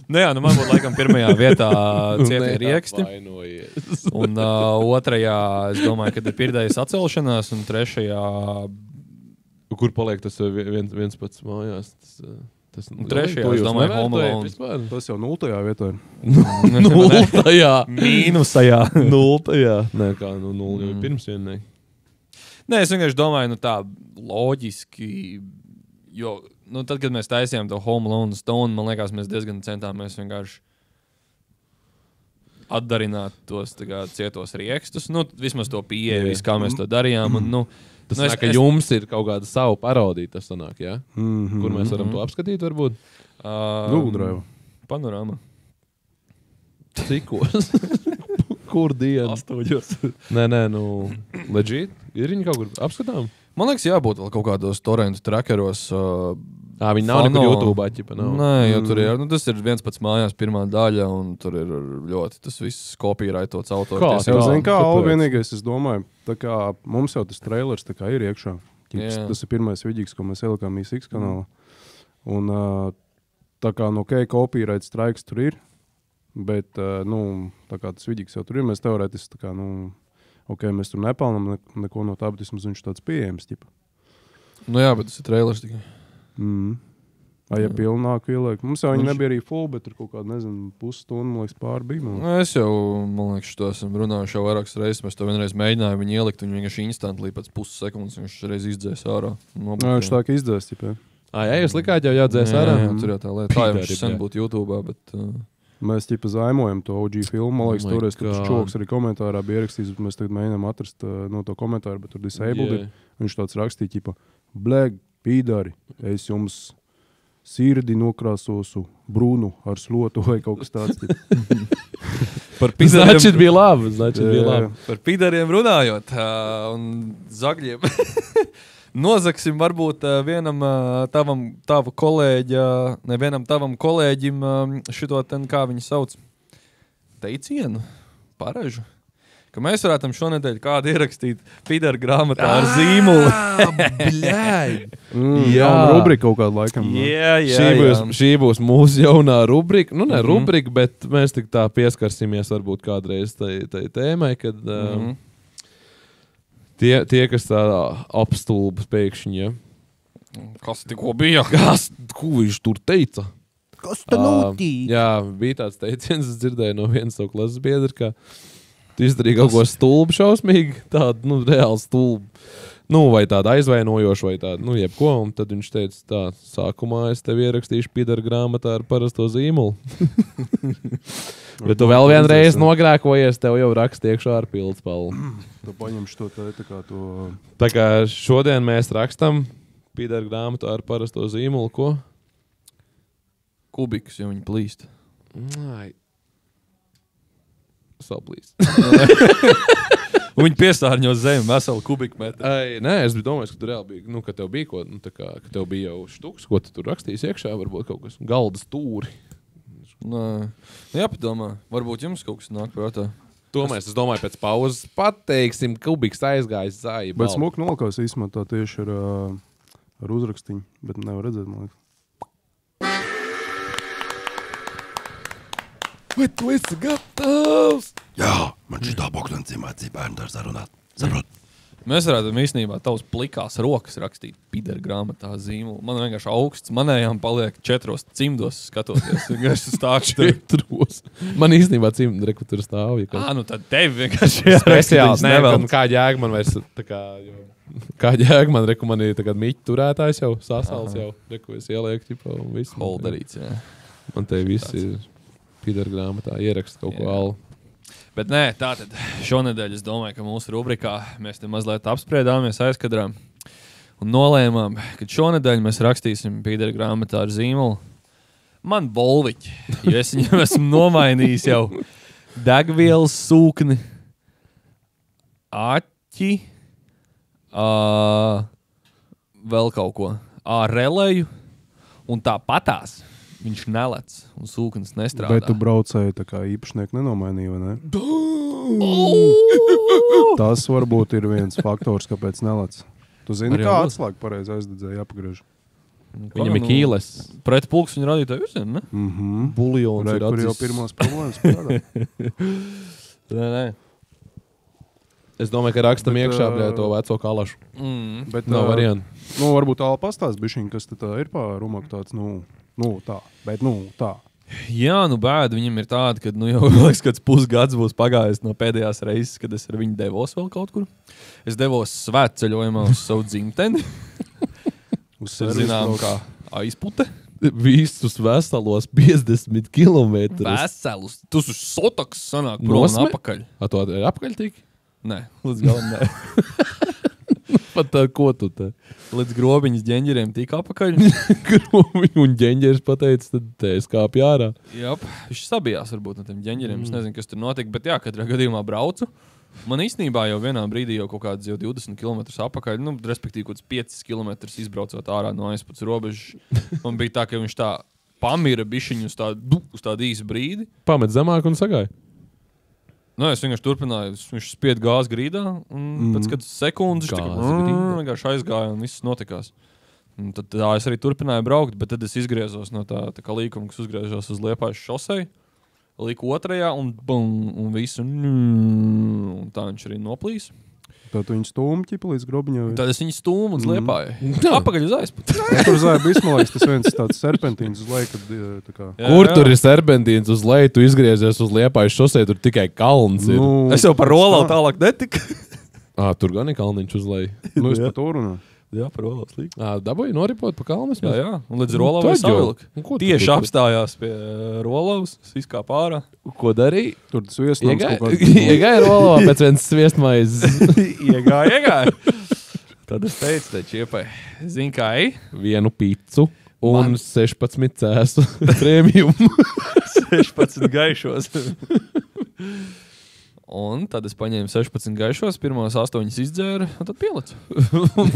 Nu jā, nu man būtu laikam pirmajā vietā cietie rieksti. Un otrajā, es domāju, kad ir Pirdējas atcelšanās, un trešajā... Kur paliek tas viens pats mājās? Tas trešajā, es domāju, Home Alone. Tas jau 0. vietā ir. 0. Mīnusajā. 0. Nē, kā, nu 0 jau pirms vienai. Nē, es vienkārši domāju, nu tā loģiski, jo... Nu, tad, kad mēs taisījām to Home Alone Stone, man liekas, mēs diezgan centāmies vienkārši atdarināt tos cietos riekstus. Nu, vismaz to pieeja, kā mēs to darījām. Un, tas sanāk, ka jums ir kaut kāda savu parodija, tas sanāk, jā? Kur mēs varam to apskatīt, varbūt? Google Drive. Panorāma. Cikos? Kur diena? 8. Nē, legit. Ir viņi kaut kur apskatām? Man liekas, jābūt vēl kaut kādos torrentu trackeros. Viņi nav nekur YouTube ķipa, nav. Nē, jo tur ir, tas ir viens pats mājās pirmā daļa, un tur ir ļoti tas viss copyrightots autortiesības. Kā vienīgais, es domāju, tā kā mums jau tas trailers tā kā ir iekšā. Tas ir pirmais vidīgs, ko mēs ielikām ISX kanālā. Un tā kā copyright strikes tur ir, bet, tā kā tas vidīgs jau tur ir, mēs teorētiski tā kā, mēs tur nepelnam neko no tā, bet vismaz viņš tāds pieejams, ķipa. Jā, bet tas ir trailers tikai. Ja pilnāku ieliek. Mums jau viņi nebija arī full, bet tur kaut kāda, nezinu, pusstundu, man liekas, pāri bija. Es jau, man liekas, to esam runājuši jau vairākas reizes. Mēs to vienreiz mēģinājām viņu ielikt, un vienkārši instantly pēc pussekundes viņš reiz izdzēs ārā. Viņš tā kā izdzēs, ķipē. Ja jūs likāt jau jādzēs ārā? Jā, tur jau tā lieta. Tā jau viņš sen būtu YouTube, bet... Mēs ķipa zaimojam to OG filmu. Man liekas, toreiz, kad čoks arī komentārā bija ierakstījis, bet mēs tagad mēģinām atrast no to komentāru, bet tur disabled. Viņš tāds rakstīja, ķipa, bleg, pīdari, es jums sirdi nokrāsosu brūnu ar slotu vai kaut kas tāds. Значит, bija labi. Par pīdariem runājot un zagļiem. Nozaksim varbūt vienam tavam kolēģim šito ten, kā viņi sauc, teicienu, parežu. Ka mēs varētu šonedēļ kādu ierakstīt Pīdera grāmatā ar zīmuli. Jā, rubrika kaut kādu laikam. Šī būs mūsu jaunā rubrika. Nu, ne rubrika, bet mēs tik tā pieskarsimies varbūt kādreiz tai tēmai, kad tie kas tā apstulbas pēkšņi, ja. Kas tikko bija? Ko viņš tur teica? Kas tā notīk? Jā, bija tāds teiciens, es dzirdēju no viens savu klases biedru, ka tu izdarīji kaut ko stulbu šausmīgi, tādu, reāli stulbu, vai tādu aizvainojošu, vai tādu, jebko, un tad viņš teica tā, sākumā es tev ierakstīšu Pīdera grāmatā ar parasto zīmulu. Bet tu vēl vienreiz nogrēkojies, tev jau rakst iekšā ar pildspalvu. Tu paņemš to tā kā to... Tā kā šodien mēs rakstam Pīdera grāmatā ar parasto zīmulu, ko? Kubikus, jo viņi plīst. Saplīs. Viņi piesārņo zemi veselu kubikmetru. Nē, es domāju, ka tu reāli bija, ka tev bija ko, ka tev bija jau štuks, ko tu tur rakstīsi iekšā, varbūt kaut kas galda stūri. Jāpadomā, varbūt jums kaut kas nāk prātā. Es domāju, pēc pauzes pateiksim, kubiks aizgājis zāji. Bet smuki nolakās īstumā tā tieši ar uzrakstiņu, bet nevar redzēt, man liekas. Vai tu esi gatavs? Jā, man šitā bokļancī mācīja bērnu dārzā runāt. Saprot? Mēs varētu īstenībā tavas plikās rokas rakstīt Pīdera grāmatā zīmolu. Man vienkārši augsts manējām paliek 4 cimdos skatoties. Vienkārši stākšu 4. Man īstenībā cimdi tur stāv. Tad tevi vienkārši speciāls. Kā jēga man vairs tā kā... Kā jēga man, man ir tagad miķi turētājs jau, sasals jau. Es ielieku ķipa un viss. Holderīts, jā. Man te viss ir Pīdera grāmatā ierakst kaut ko alu. Bet nē, tātad šonedēļ es domāju, ka mūsu rubrikā mēs te mazliet apspriedāmies aizkadrā un nolēmām, ka šonedēļ mēs rakstīsim Pīdera grāmatā ar zīmolu. Man bolviķi, jo es viņam esmu nomainījis jau degvielas sūkni, aķi, vēl kaut ko, releju un tā patās. Viņš nelec un sūknis nestrādā. Bet tu braucēji tā kā īpašnieku nenomainīji, vai ne? Tas varbūt ir viens faktors, kāpēc nelec. Tu zini, kā atslēga pareizi aizdedzēja jāpagriež. Viņam ir kīles. Pret pulks viņa radītāju virzienu, ne? Buljons ir kur jau pirmās problēmas parādā. Nē. Es domāju, ka rakstam iekšā to veco kalašu. Bet nav variantu. Varbūt tāla pastāst bišķiņ, kas tā ir pār rumak tāds, tā, bet tā. Jā, bēda viņam ir tāda, ka jau liekas, kāds pusgads būs pagājis no pēdējās reizes, kad es ar viņu devos vēl kaut kur. Es devos svētceļojumā uz savu dzimteni. Zinām, kā aizpute. visus veselos 50 kilometrus. Veselus. Tu uz sotoks sanāk prom un apakaļ. To ir apakaļ tik? Nē, līdz galam nē. Pat tā, ko tu te? Līdz grobiņas ģeņģeriem tika apakaļ. Grobiņu un ģeņģeris pateica, tad te es kāpju ārā. Jop, viņš sabijās varbūt no tiem ģeņģeriem. Es nezinu, kas tur notika, bet jā, katrā gadījumā braucu. Man īstenībā jau vienā brīdī jau kaut kāds 20 km apakaļ, respektīvi kaut kāds 5 km izbraucot ārā no aizpuses robežas. Man bija tā, ka viņš tā pamira bišķiņu uz tādu īsu brīdi. Pamet zemāk un sagāja. Es vienkārši turpināju, viņš spied gāzi grīdā, un pēc kādas sekundes vienkārši aizgāja un viss notikās. Un tad es arī turpināju braukt, bet tad es izgriezos no tā kā līkuma, kas uzgriežos uz Liepājas šosei. Liku otrajā un visu. Un tā viņš arī noplīs. Tad viņi stūma ķipa līdz grobiņai. Tad es viņu stūmu uz Liepāju. Apakaļ uz aizpusi. Tur zāja bismalēks, tas viens tāds serpentīns uz leju, kad tā kā... Kur tur ir serpentīns uz leju, tu izgriezies uz Liepājas šosei, tur tikai kalns ir. Es jau par Rolau tālāk netiku. Tur gan ir kalniņš uz leju. Es pa to runāju. Jā, par Rolau slīk. Dabūji noripot pa kalnu? Jā. Un līdz Rolavai savilka. Tieši apstājās pie Rolavas, izkāp ārā. Ko darīja? Tur tas viesnams kaut kāds... Iegāja Rolavā pēc vienas sviestmaizes. Iegāja. Tad es teicu, te čiepai, zini kā, Vienu picu un 16 cēsu prēmijumu. 16 gaišos. Un tad es paņēmu 16 gaišos, pirmos 8 izdzēru, un tad pielicu.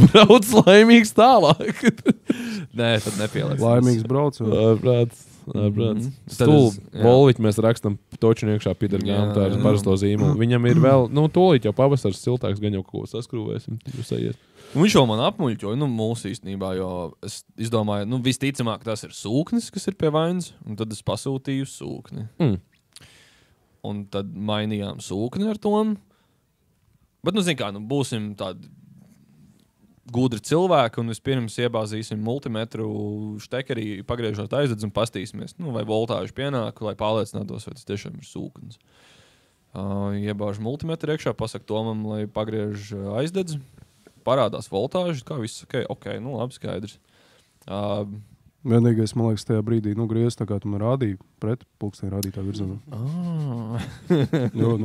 Brauc laimīgs tālāk. Nē, tad nepielicu. Laimīgs brauc. Ārprāts. Stulbi. Volviķi mēs rakstam toču iekšā Pītergām, tā ir parasto zīmolu. Viņam ir vēl, tūlīt jau pavasars siltāks, gan jau kaut ko saskrūvēsim. Viņš jau man apmuļķoja, mūsu īstenībā, jo es izdomāju, visticamāk tas ir sūknis, kas ir pie vainas, un tad es pasūtīju sūkni. Un tad mainījām sūkni ar to. Bet, zin kā, būsim tādi gudri cilvēki, un vispirms iebāzīsim multimetru štekerī, pagriežot aizdedz un pastīsimies, vai voltāžu pienāk, lai pārliecinātos, vai tas tiešām ir sūknis. Iebāžu multimetru iekšā, pasak Tomam, lai pagriež aizdedz, parādās voltāžu, kā viss, ok, labi, skaidrs. Vienīgais, man liekas, tajā brīdī, griez tā kā tu man rādīji pret pulksteni rādītā virzienā. Jo,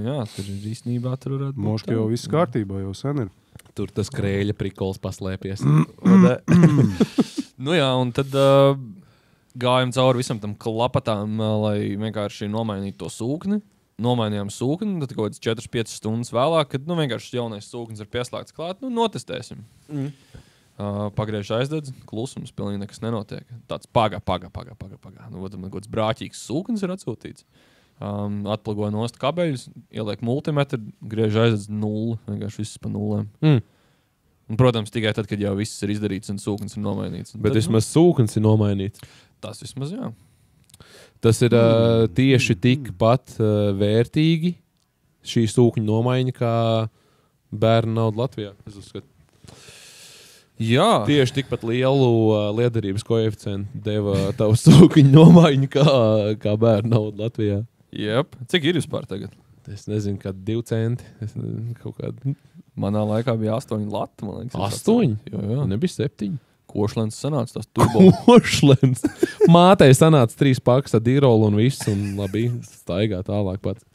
jā, tur ir īstenībā, tur varētu būt. Moška jau viss kārtībā, jau sen ir. Tur tas krēļa prikols paslēpies. Jā, un tad gājām cauri visam tam klapatām, lai vienkārši nomainītu to sūkni. Nomainījām sūkni, tad kaut kāds 4-5 stundas vēlāk, kad vienkārši jaunais sūknis ir pieslēgts klāt, notestēsim. Pagriež aizdedz, klusums, pilnīgi nekas nenotiek. Tāds paga. Man kaut kāds brāķīgs sūknis ir atsūtīts. Atplagoja nost kabeļus, ieliek multimetru, griež aizdedz 0, vienkārši viss pa 0. Un, protams, tikai tad, kad jau viss ir izdarīts un sūknis ir nomainīts. Bet vismaz sūknis ir nomainīts. Tas vismaz, jā. Tas ir tieši tikpat vērtīgi šī sūkņa nomaiņa, kā bērnu nauda Latvijā, es uzskatu. Jā. Tieši tikpat lielu liederības koeficientu deva tavu sūkņu nomaiņu kā bērnu nauda Latvijā. Jep. Cik ir vispār tagad? Es nezinu, kā 2 centi. Kaut kādu. Manā laikā bija 8 lati, man liekas. 8? Jā. Nebija 7. Košlens sanāca tas turbo. Košlens. Mātei sanāca 3 pakas ar dirolu un viss, un labi, staigā tālāk pats.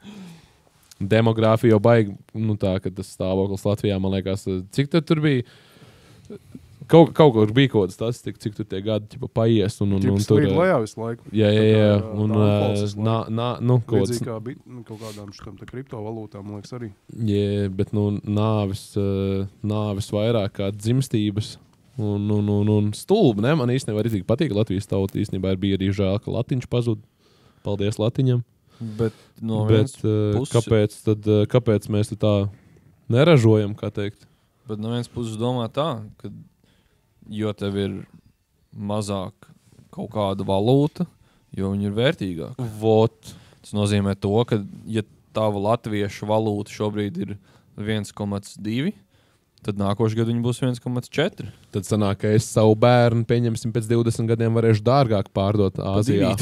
Demogrāfija jau baigi, tā, ka tas stāvoklis Latvijā, man liekas, cik tad tur bija? Kaut kur bija kaut kāds statistika, cik tur tie gadi paies. Un tur ir lejā visu laiku. Jā. Un līdzīgi kā kaut kādām šitām kriptovalūtām, man liekas, arī. Jā, bet nāvis vairāk kā dzimstības. Un stulbi, ne? Man īstenībā arī patīk Latvijas tauta. Īstenībā bija arī žēl, ka Latiņš pazud. Paldies Latiņam. Bet no vienas puses... Kāpēc mēs tā neražojam, kā teikt? Bet no vienas puses domā tā, ka jo tev ir mazāk kaut kāda valūta, jo viņi ir vērtīgāki. Tas nozīmē to, ka ja tava latviešu valūta šobrīd ir 1,2, tad nākošais gadu viņi būs 1,4. Tad sanāk, ka es savu bērnu, pieņemsim, pēc 20 gadiem varēšu dārgāk pārdot Āzijā.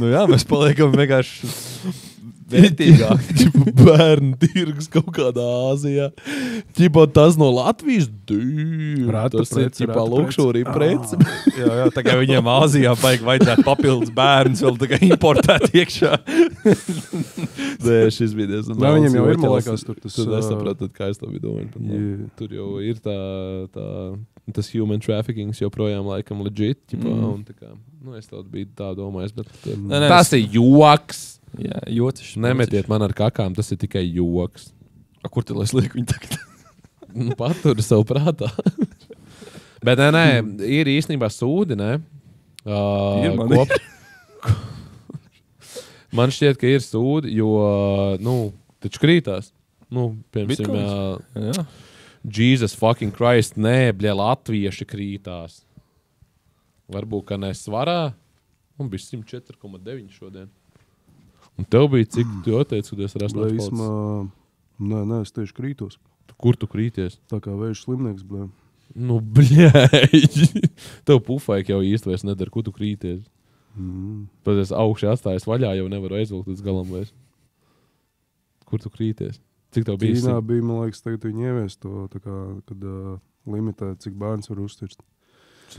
Jā, mēs paliekam vienkārši vērtīgāk. Bērnu tirgus kaut kādā Āzijā. Ķipa tas no Latvijas. Reta Tas ir prece, ķipa reta lukšūrī preci. Jā, tā kā viņiem Āzijā vajadzētu papildus bērnus vēl tā kā importēt iekšā. Nē, šis bija diezgan Jā, viņiem jau ir, man joķels. liekas, tur tas, Tu nesaprati, kā es to biju domājis. Jā. Tur jau ir tas human trafficking joprojām laikam legit. Ķipa, un tā kā, es to biju tā domājis, bet Nē, tas ir joks. Jā, jocišs. Nemetiet man ar kakām, tas ir tikai joks. Kur tu lai liek viņu tagad? Paturi savu prātā. Bet nē, ir īstenībā sūdi, ne? Ir man. Man šķiet, ka ir sūdi, jo, taču krītās. Piemēram, Jā. Jesus fucking Christ, nē, bļa, latvieši krītās. Varbūt, ka ne svarā. Un bija 104,9 šodien. Un tev bija cik, tu jau teici, ka tu esi ar 8 Blēsmā, nē, es tieši krītos. Kur tu krīties? Tā kā vējš slimnieks, blē. Bļēj. Tev pufaik jau īsti vairs nedara, kur tu krīties. Pat es augšā atstājas vaļā, jau nevaru aizvilkt līdz galam vairs. Kur tu krīties? Cik tev bija? Ķīnā bija, man liekas, tagad viņi ievies to, tā kā, kad limitē, cik bērns var uztirst.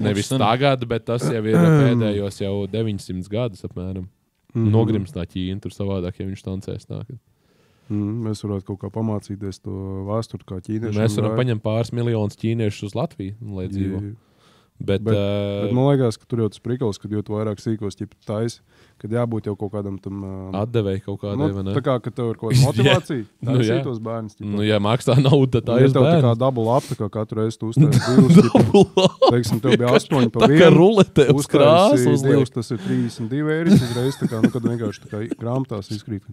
Nevis tagad, bet tas jau ir pēdējos jau 900 gadus apmēram. Nogrims tā Ķīna, tur savādāk, ja viņš tancēs nākad. Mēs varētu kaut kā pamācīties to vēsturi, kā ķīnieši. Mēs varam paņemt pāris miljonus ķīniešus uz Latviju, lai dzīvo. Bet man liekas, ka tur jau tas prikals, kad jau tu vairāk sīkos tais, kad jābūt jau kaut kādam tam... Atdevēji kaut kādai, vai ne? Tā kā, ka tev ir kaut kāda motivācija, tā ir sītos bērns. Ja maksā naudu, tad tā ir bērns. Ja tev tā kā double up, tā kā katru reizi tu uztais divus, teiksim, tev bija 8 pa 1. Tā kā rulete uz krāsu uzliek. Tas ir 32 eiris uzreiz, tā kā, kad vienkārši tā kā grāmatās izkrīt.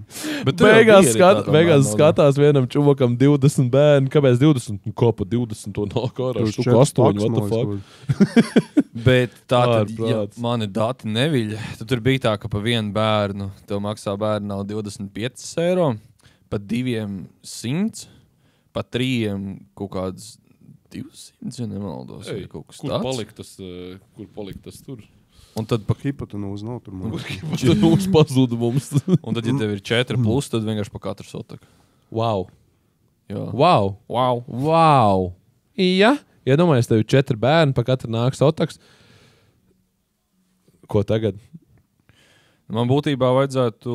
Bet beigās skatās vienam čuvakam 20 bērni, kāpēc 20? Ko pa 20 un nāk ārā? Štuku 8, what the fuck? Bet tā tad, ja mani dati neviļ, tad tur bija tā, ka pa vienu bērnu tev maksā bērnu nav 25 eiro, pa 2 100, pa 3 kaut kāds 200, ja nemaldos. Kur palikt tas tur? Un tad pa hipotenūzi nav tur. Hipotenūzi pazuda mums. Un tad, ja tev ir 4 plus, tad vienkārši pa katru sotaku. Wow. Jā. Wow. Ja? Iedomājies, tev ir 4 bērni, pa katru nāk sotaks. Ko tagad? Man būtībā vajadzētu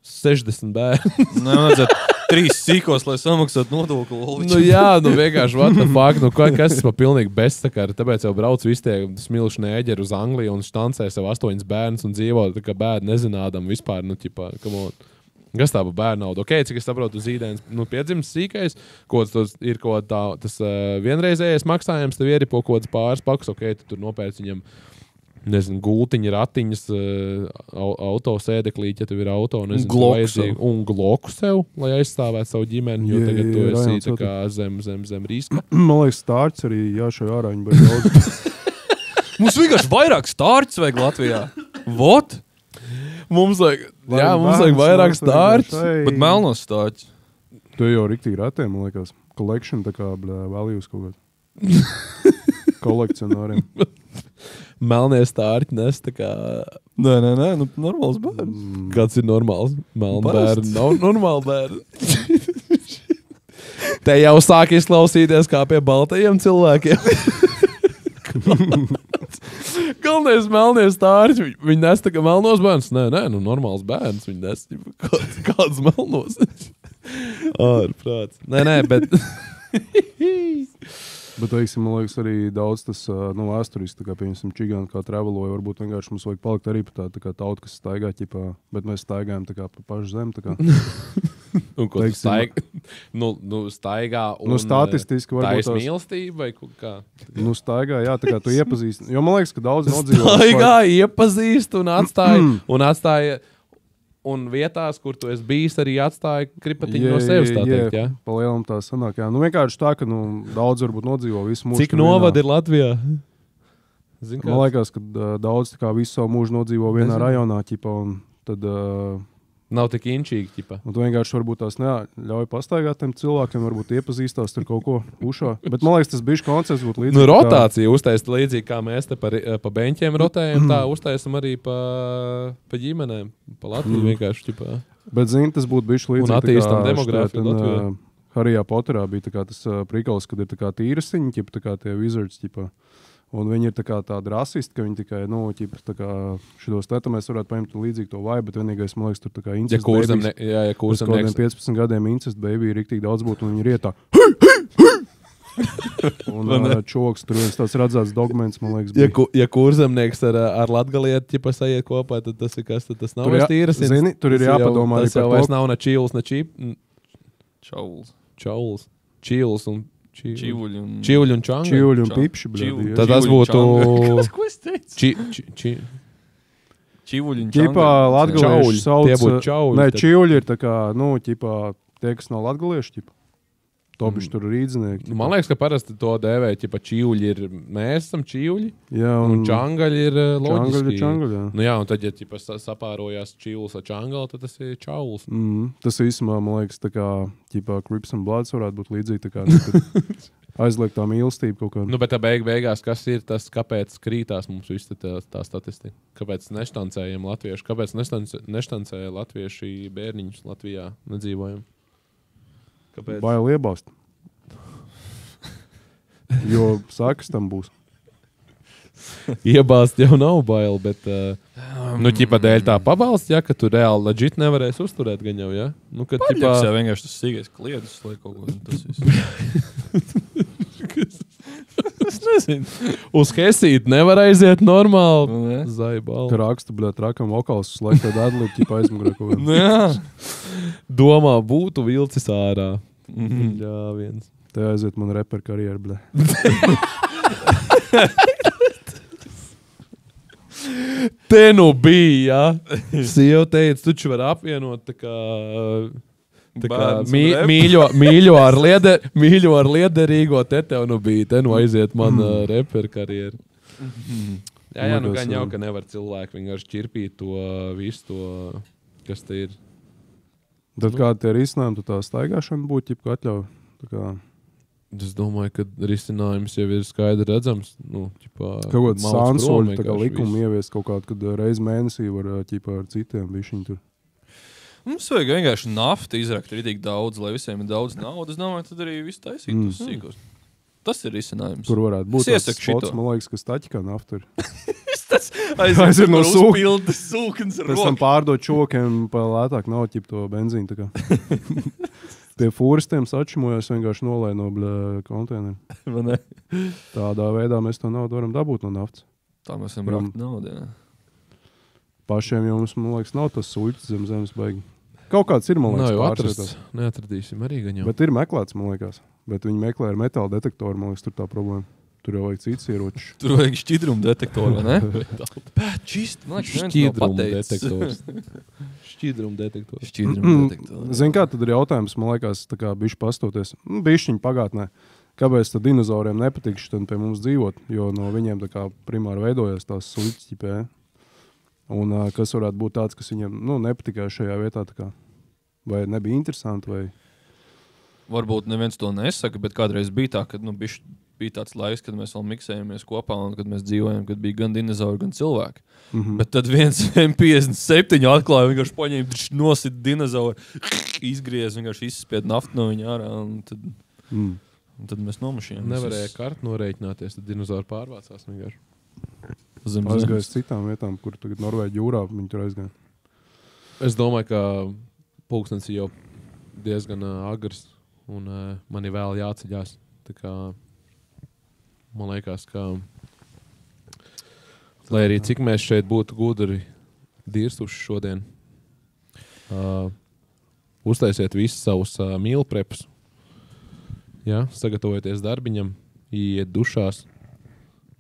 60 bērni. Nē, vajadzētu 3 sīkos, lai samaksātu nodokli. Vienkārši, what the fuck, kas tas pa pilnīgi bezsakara. Tāpēc jau brauc visi tie smilšu nēģeri uz Angliju un štancē sev 8 bērnus un dzīvo tā kā bērni nezinādam vispār, come on. Kas tā pa bērnu naudu? Ok, cik es saprotu, zīdēns, piedzims sīkais, ir kaut tā, tas vienreizējais maksājums, tev ieripo kaut kāds pāris pakus, ok, tu tur nopērc viņam, nezinu, gultiņa, ratiņas, auto sēdeklīķi, ja tev ir auto, nezinu, un gloku sev, lai aizstāvētu savu ģimeni, jo tagad tu esi tā kā zem riska. Man liekas, stārts arī jāšai ārā, viņi baigi daudz. Mums vienkārši vairāk stārts vajag Latvijā. What? Mums vajag vairāk stārts. Bet melnos stārts. Tu jau riktīgi ratē, man liekas. Collection, tā kā values kaut kādā. Kolekcionāriem. Melnie stārti nes, tā kā... Nē, normāls bērns. Kāds ir normāls? Melni bērni. Nav normāli bērni. Te jau sāk izklausīties kā pie baltajiem cilvēkiem. Galvenais melnie stārķi. Viņi nes tā kā melnos bērns. Nē, normāls bērns. Viņi nes kāds melnos. Ārprāts. Nē, bet... Bet, teiksim, man liekas, arī daudz tas vēsturiski, tā kā, piemēram, čigāni kā traveloja, varbūt vienkārši mums vajag palikt arī pa tā kā tauta, kas staigā, ķipā, bet mēs staigājam tā kā pa pašu zemi, tā kā. Un ko tu staigā? Staigā un statistiski varbūt tā ir mīlestība vai kā? Staigā, jā, tā kā tu iepazīst. Jo man liekas, ka daudz nodzīvo. Staigā, iepazīst un atstāja un vietās, kur tu esi bijis, arī atstāja kripatiņu no sevis, tā teikt, jā? Pa lielam tā sanāk, jā. Vienkārši tā, ka daudz varbūt nodzīvo visu mūžu. Cik novadi ir Latvijā? Man liekas, ka daudz tā kā visu savu mūžu nodzīvo vienā rajonā, ķipa, un tad Nav tik inčīgi, ķipa. Un tu vienkārši varbūt tās ļauj pastaigāt tiem cilvēkiem, varbūt iepazīstās tur kaut ko ušā. Bet man liekas, tas bišķi koncepts būtu līdzīgi. Nu, rotācija uztaisīt līdzīgi, kā mēs te pa beņķiem rotējam, tā uztaisam arī pa ģimenēm, pa Latviju vienkārši, ķipa. Bet, zini, tas būtu bišķi līdzīgi. Un attīstam demogrāfiju Latvijā. Harijā Potterā bija tā kā tas prikals, kad ir tā kā tīrasiņi, ķipa, tā kā tie wizards, ķipa. Un viņi ir tādi rasisti, ka viņi tikai, šitos te mēs varētu paņemt līdzīgi to vibe, bet vienīgais, man liekas, tur tā kā incest babies. Ja kursam kaut kādiem 15 gadiem incest baby ir riktīgi daudz būtu, un viņi ir ietā. Un čoks, tur viens tāds redzēts dokuments, man liekas, bija. Ja kurzemnieks ar latgalieti, ķipa, sajiet kopā, tad tas ir kas, tad tas nav vairs tīrasins. Zini, tur ir jāpadomā arī par to. Tas jau vairs nav ne čīls, ne Čauls. Čīls un Čīvuļi un čanga. Čīvuļi un pipši, bļadi. Tad tas būtu... Ko es teicu? Čīvuļi un čanga. Ķipā latgalieši sauc... Tie būtu čauļi. Nē, čīvuļi ir tā kā, ķipā, tie, kas nav latgalieši, ķipā. Tobiši tur rīdzinieki. Man liekas, ka parasti to dēvē, ķipa čīvuļi ir... Mēs esam čīvuļi. Jā, un čangaļi ir loģiski. Čangaļi, jā. Nu jā, un tad, ja ķipa sapārojās čīvuls ar čangali, tad tas ir čauls. Tas īsumā, man liekas, tā kā, ķipā, Crips and Bloods varētu būt līdzīgi, tā kā, aizliegt tā mīlestība kaut kā. Nu, bet tā beigās, kas ir tas, kāpēc krītās mums viss tā statistika? Kāpēc neštancējam latvieši? Kāpēc neštancēja latvieši bērniņus Latvijā nedzīvojam? Kāpēc? Bail iebāst. Jo sākas tam būs. Iebāzt jau nav bail, bet ķipa dēļ tā pabalst, ja, ka tu reāli legit nevarēsi uzturēt gan jau, ja? Nu, kad ķipa... jau vienkārši tas sīgais kliedus, lai kaut ko tas viss. Es nezinu. Uz Hesīt nevar aiziet normāli. Zaibal. Tu rakstu, trakam vokāls, lai tad adlība ķipa aizmugurē kaut kā. Jā. Domā, būtu vilcis ārā. Jā, viens. Te aiziet man reper karjeru, bļa. Te nu bija, ja? Sieva teica, tu var apvienot tā kā mīļo ar liederīgo, te tev nu bija, te nu aiziet man reper karjeru. Jā, nu gan jau, ka nevar cilvēki vienkārši čirpīt to visu to, kas te ir. Tad kādi tie risinājumi, tu tā staigāšana būtu, ķipka atļauj? Es domāju, ka risinājums jau ir skaidri redzams. Nu, kaut kāds sansoļi, tā kā likumi ievies kaut kādu, kad reiz mēnesī var ķipā ar citiem bišķiņi tur. Mums vajag vienkārši naftu izrakt ritīgi daudz, lai visiem ir daudz naudas. Es domāju, tad arī viss taisīt uz sīkos. Tas ir risinājums. Tur varētu būt tas spots, man liekas, ka staķikā nafta ir. Tas aiziet no sūknes ar pēc tam pārdot čokiem pa lētāk nav ķip to benzīnu. Tā kā. Pie fūristiem sačimojas vienkārši nolēja no konteineru. Tādā veidā mēs to naudu varam dabūt no naftas. Tā mēs varam braukt naudu, jā. Pašiem jau mums, man liekas, nav tas suļķis zem zemes baigi. Kaut kāds ir, man liekas, pārsvietās. Neatradīsim arī gan jau. Bet ir meklēts, man liekas. Bet viņi meklē ar metāla detektoru, man liekas, tur tā problēma. Tur jau vajag cits ieročus. Tur vajag šķidrumu detektoru, vai ne? Pēc čist, man liekas, šķidrumu detektors. Šķidrumu detektoru. Zin kā, tad ir jautājums, man liekas, tā kā bišķi pastoties. Bišķiņi pagātnē. Kāpēc tad dinozauriem nepatīk šitien pie mums dzīvot? Jo no viņiem tā kā primāri veidojās tās suļķis ķipē. Un kas varētu būt tāds, kas viņiem nepatikā šajā vietā, tā kā, vai nebija interesanti, vai... Varbūt neviens to nesaka, bet kādreiz bija tā, kad bija tāds laiks, kad mēs vēl miksējamies kopā un kad mēs dzīvojam, kad bija gan dinozauri, gan cilvēki. Bet tad viens M57 atklāja, vienkārši paņēma, nosit dinozauri, izgriez, vienkārši izspied naftu no viņa ārā un tad mēs nomušījām. Nevarēja kartu norēķināties, tad dinozauri pārvācās vienkārši. Aizgājis citām vietām, kur tagad Norvēģi jūrā viņi tur aizgāja. Es domāju, ka pulkstens jau diezgan agrs un man ir vēl jāceļās. Tā kā man liekas, ka lai arī cik mēs šeit būtu gudri dirstuši šodien, uztaisiet visus savus mīlprepus, ja? Sagatavojieties darbiņam, iet dušās,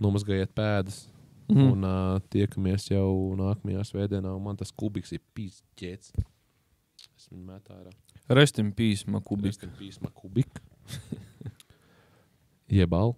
nomazgājiet pēdas. Un tiekamies jau nākamajā svētdienā, un man tas kubiks ir pīsķēts. Es viņu metā ārā. Rest in peace, ma kubik. Rest in peace, ma kubik. Jebal.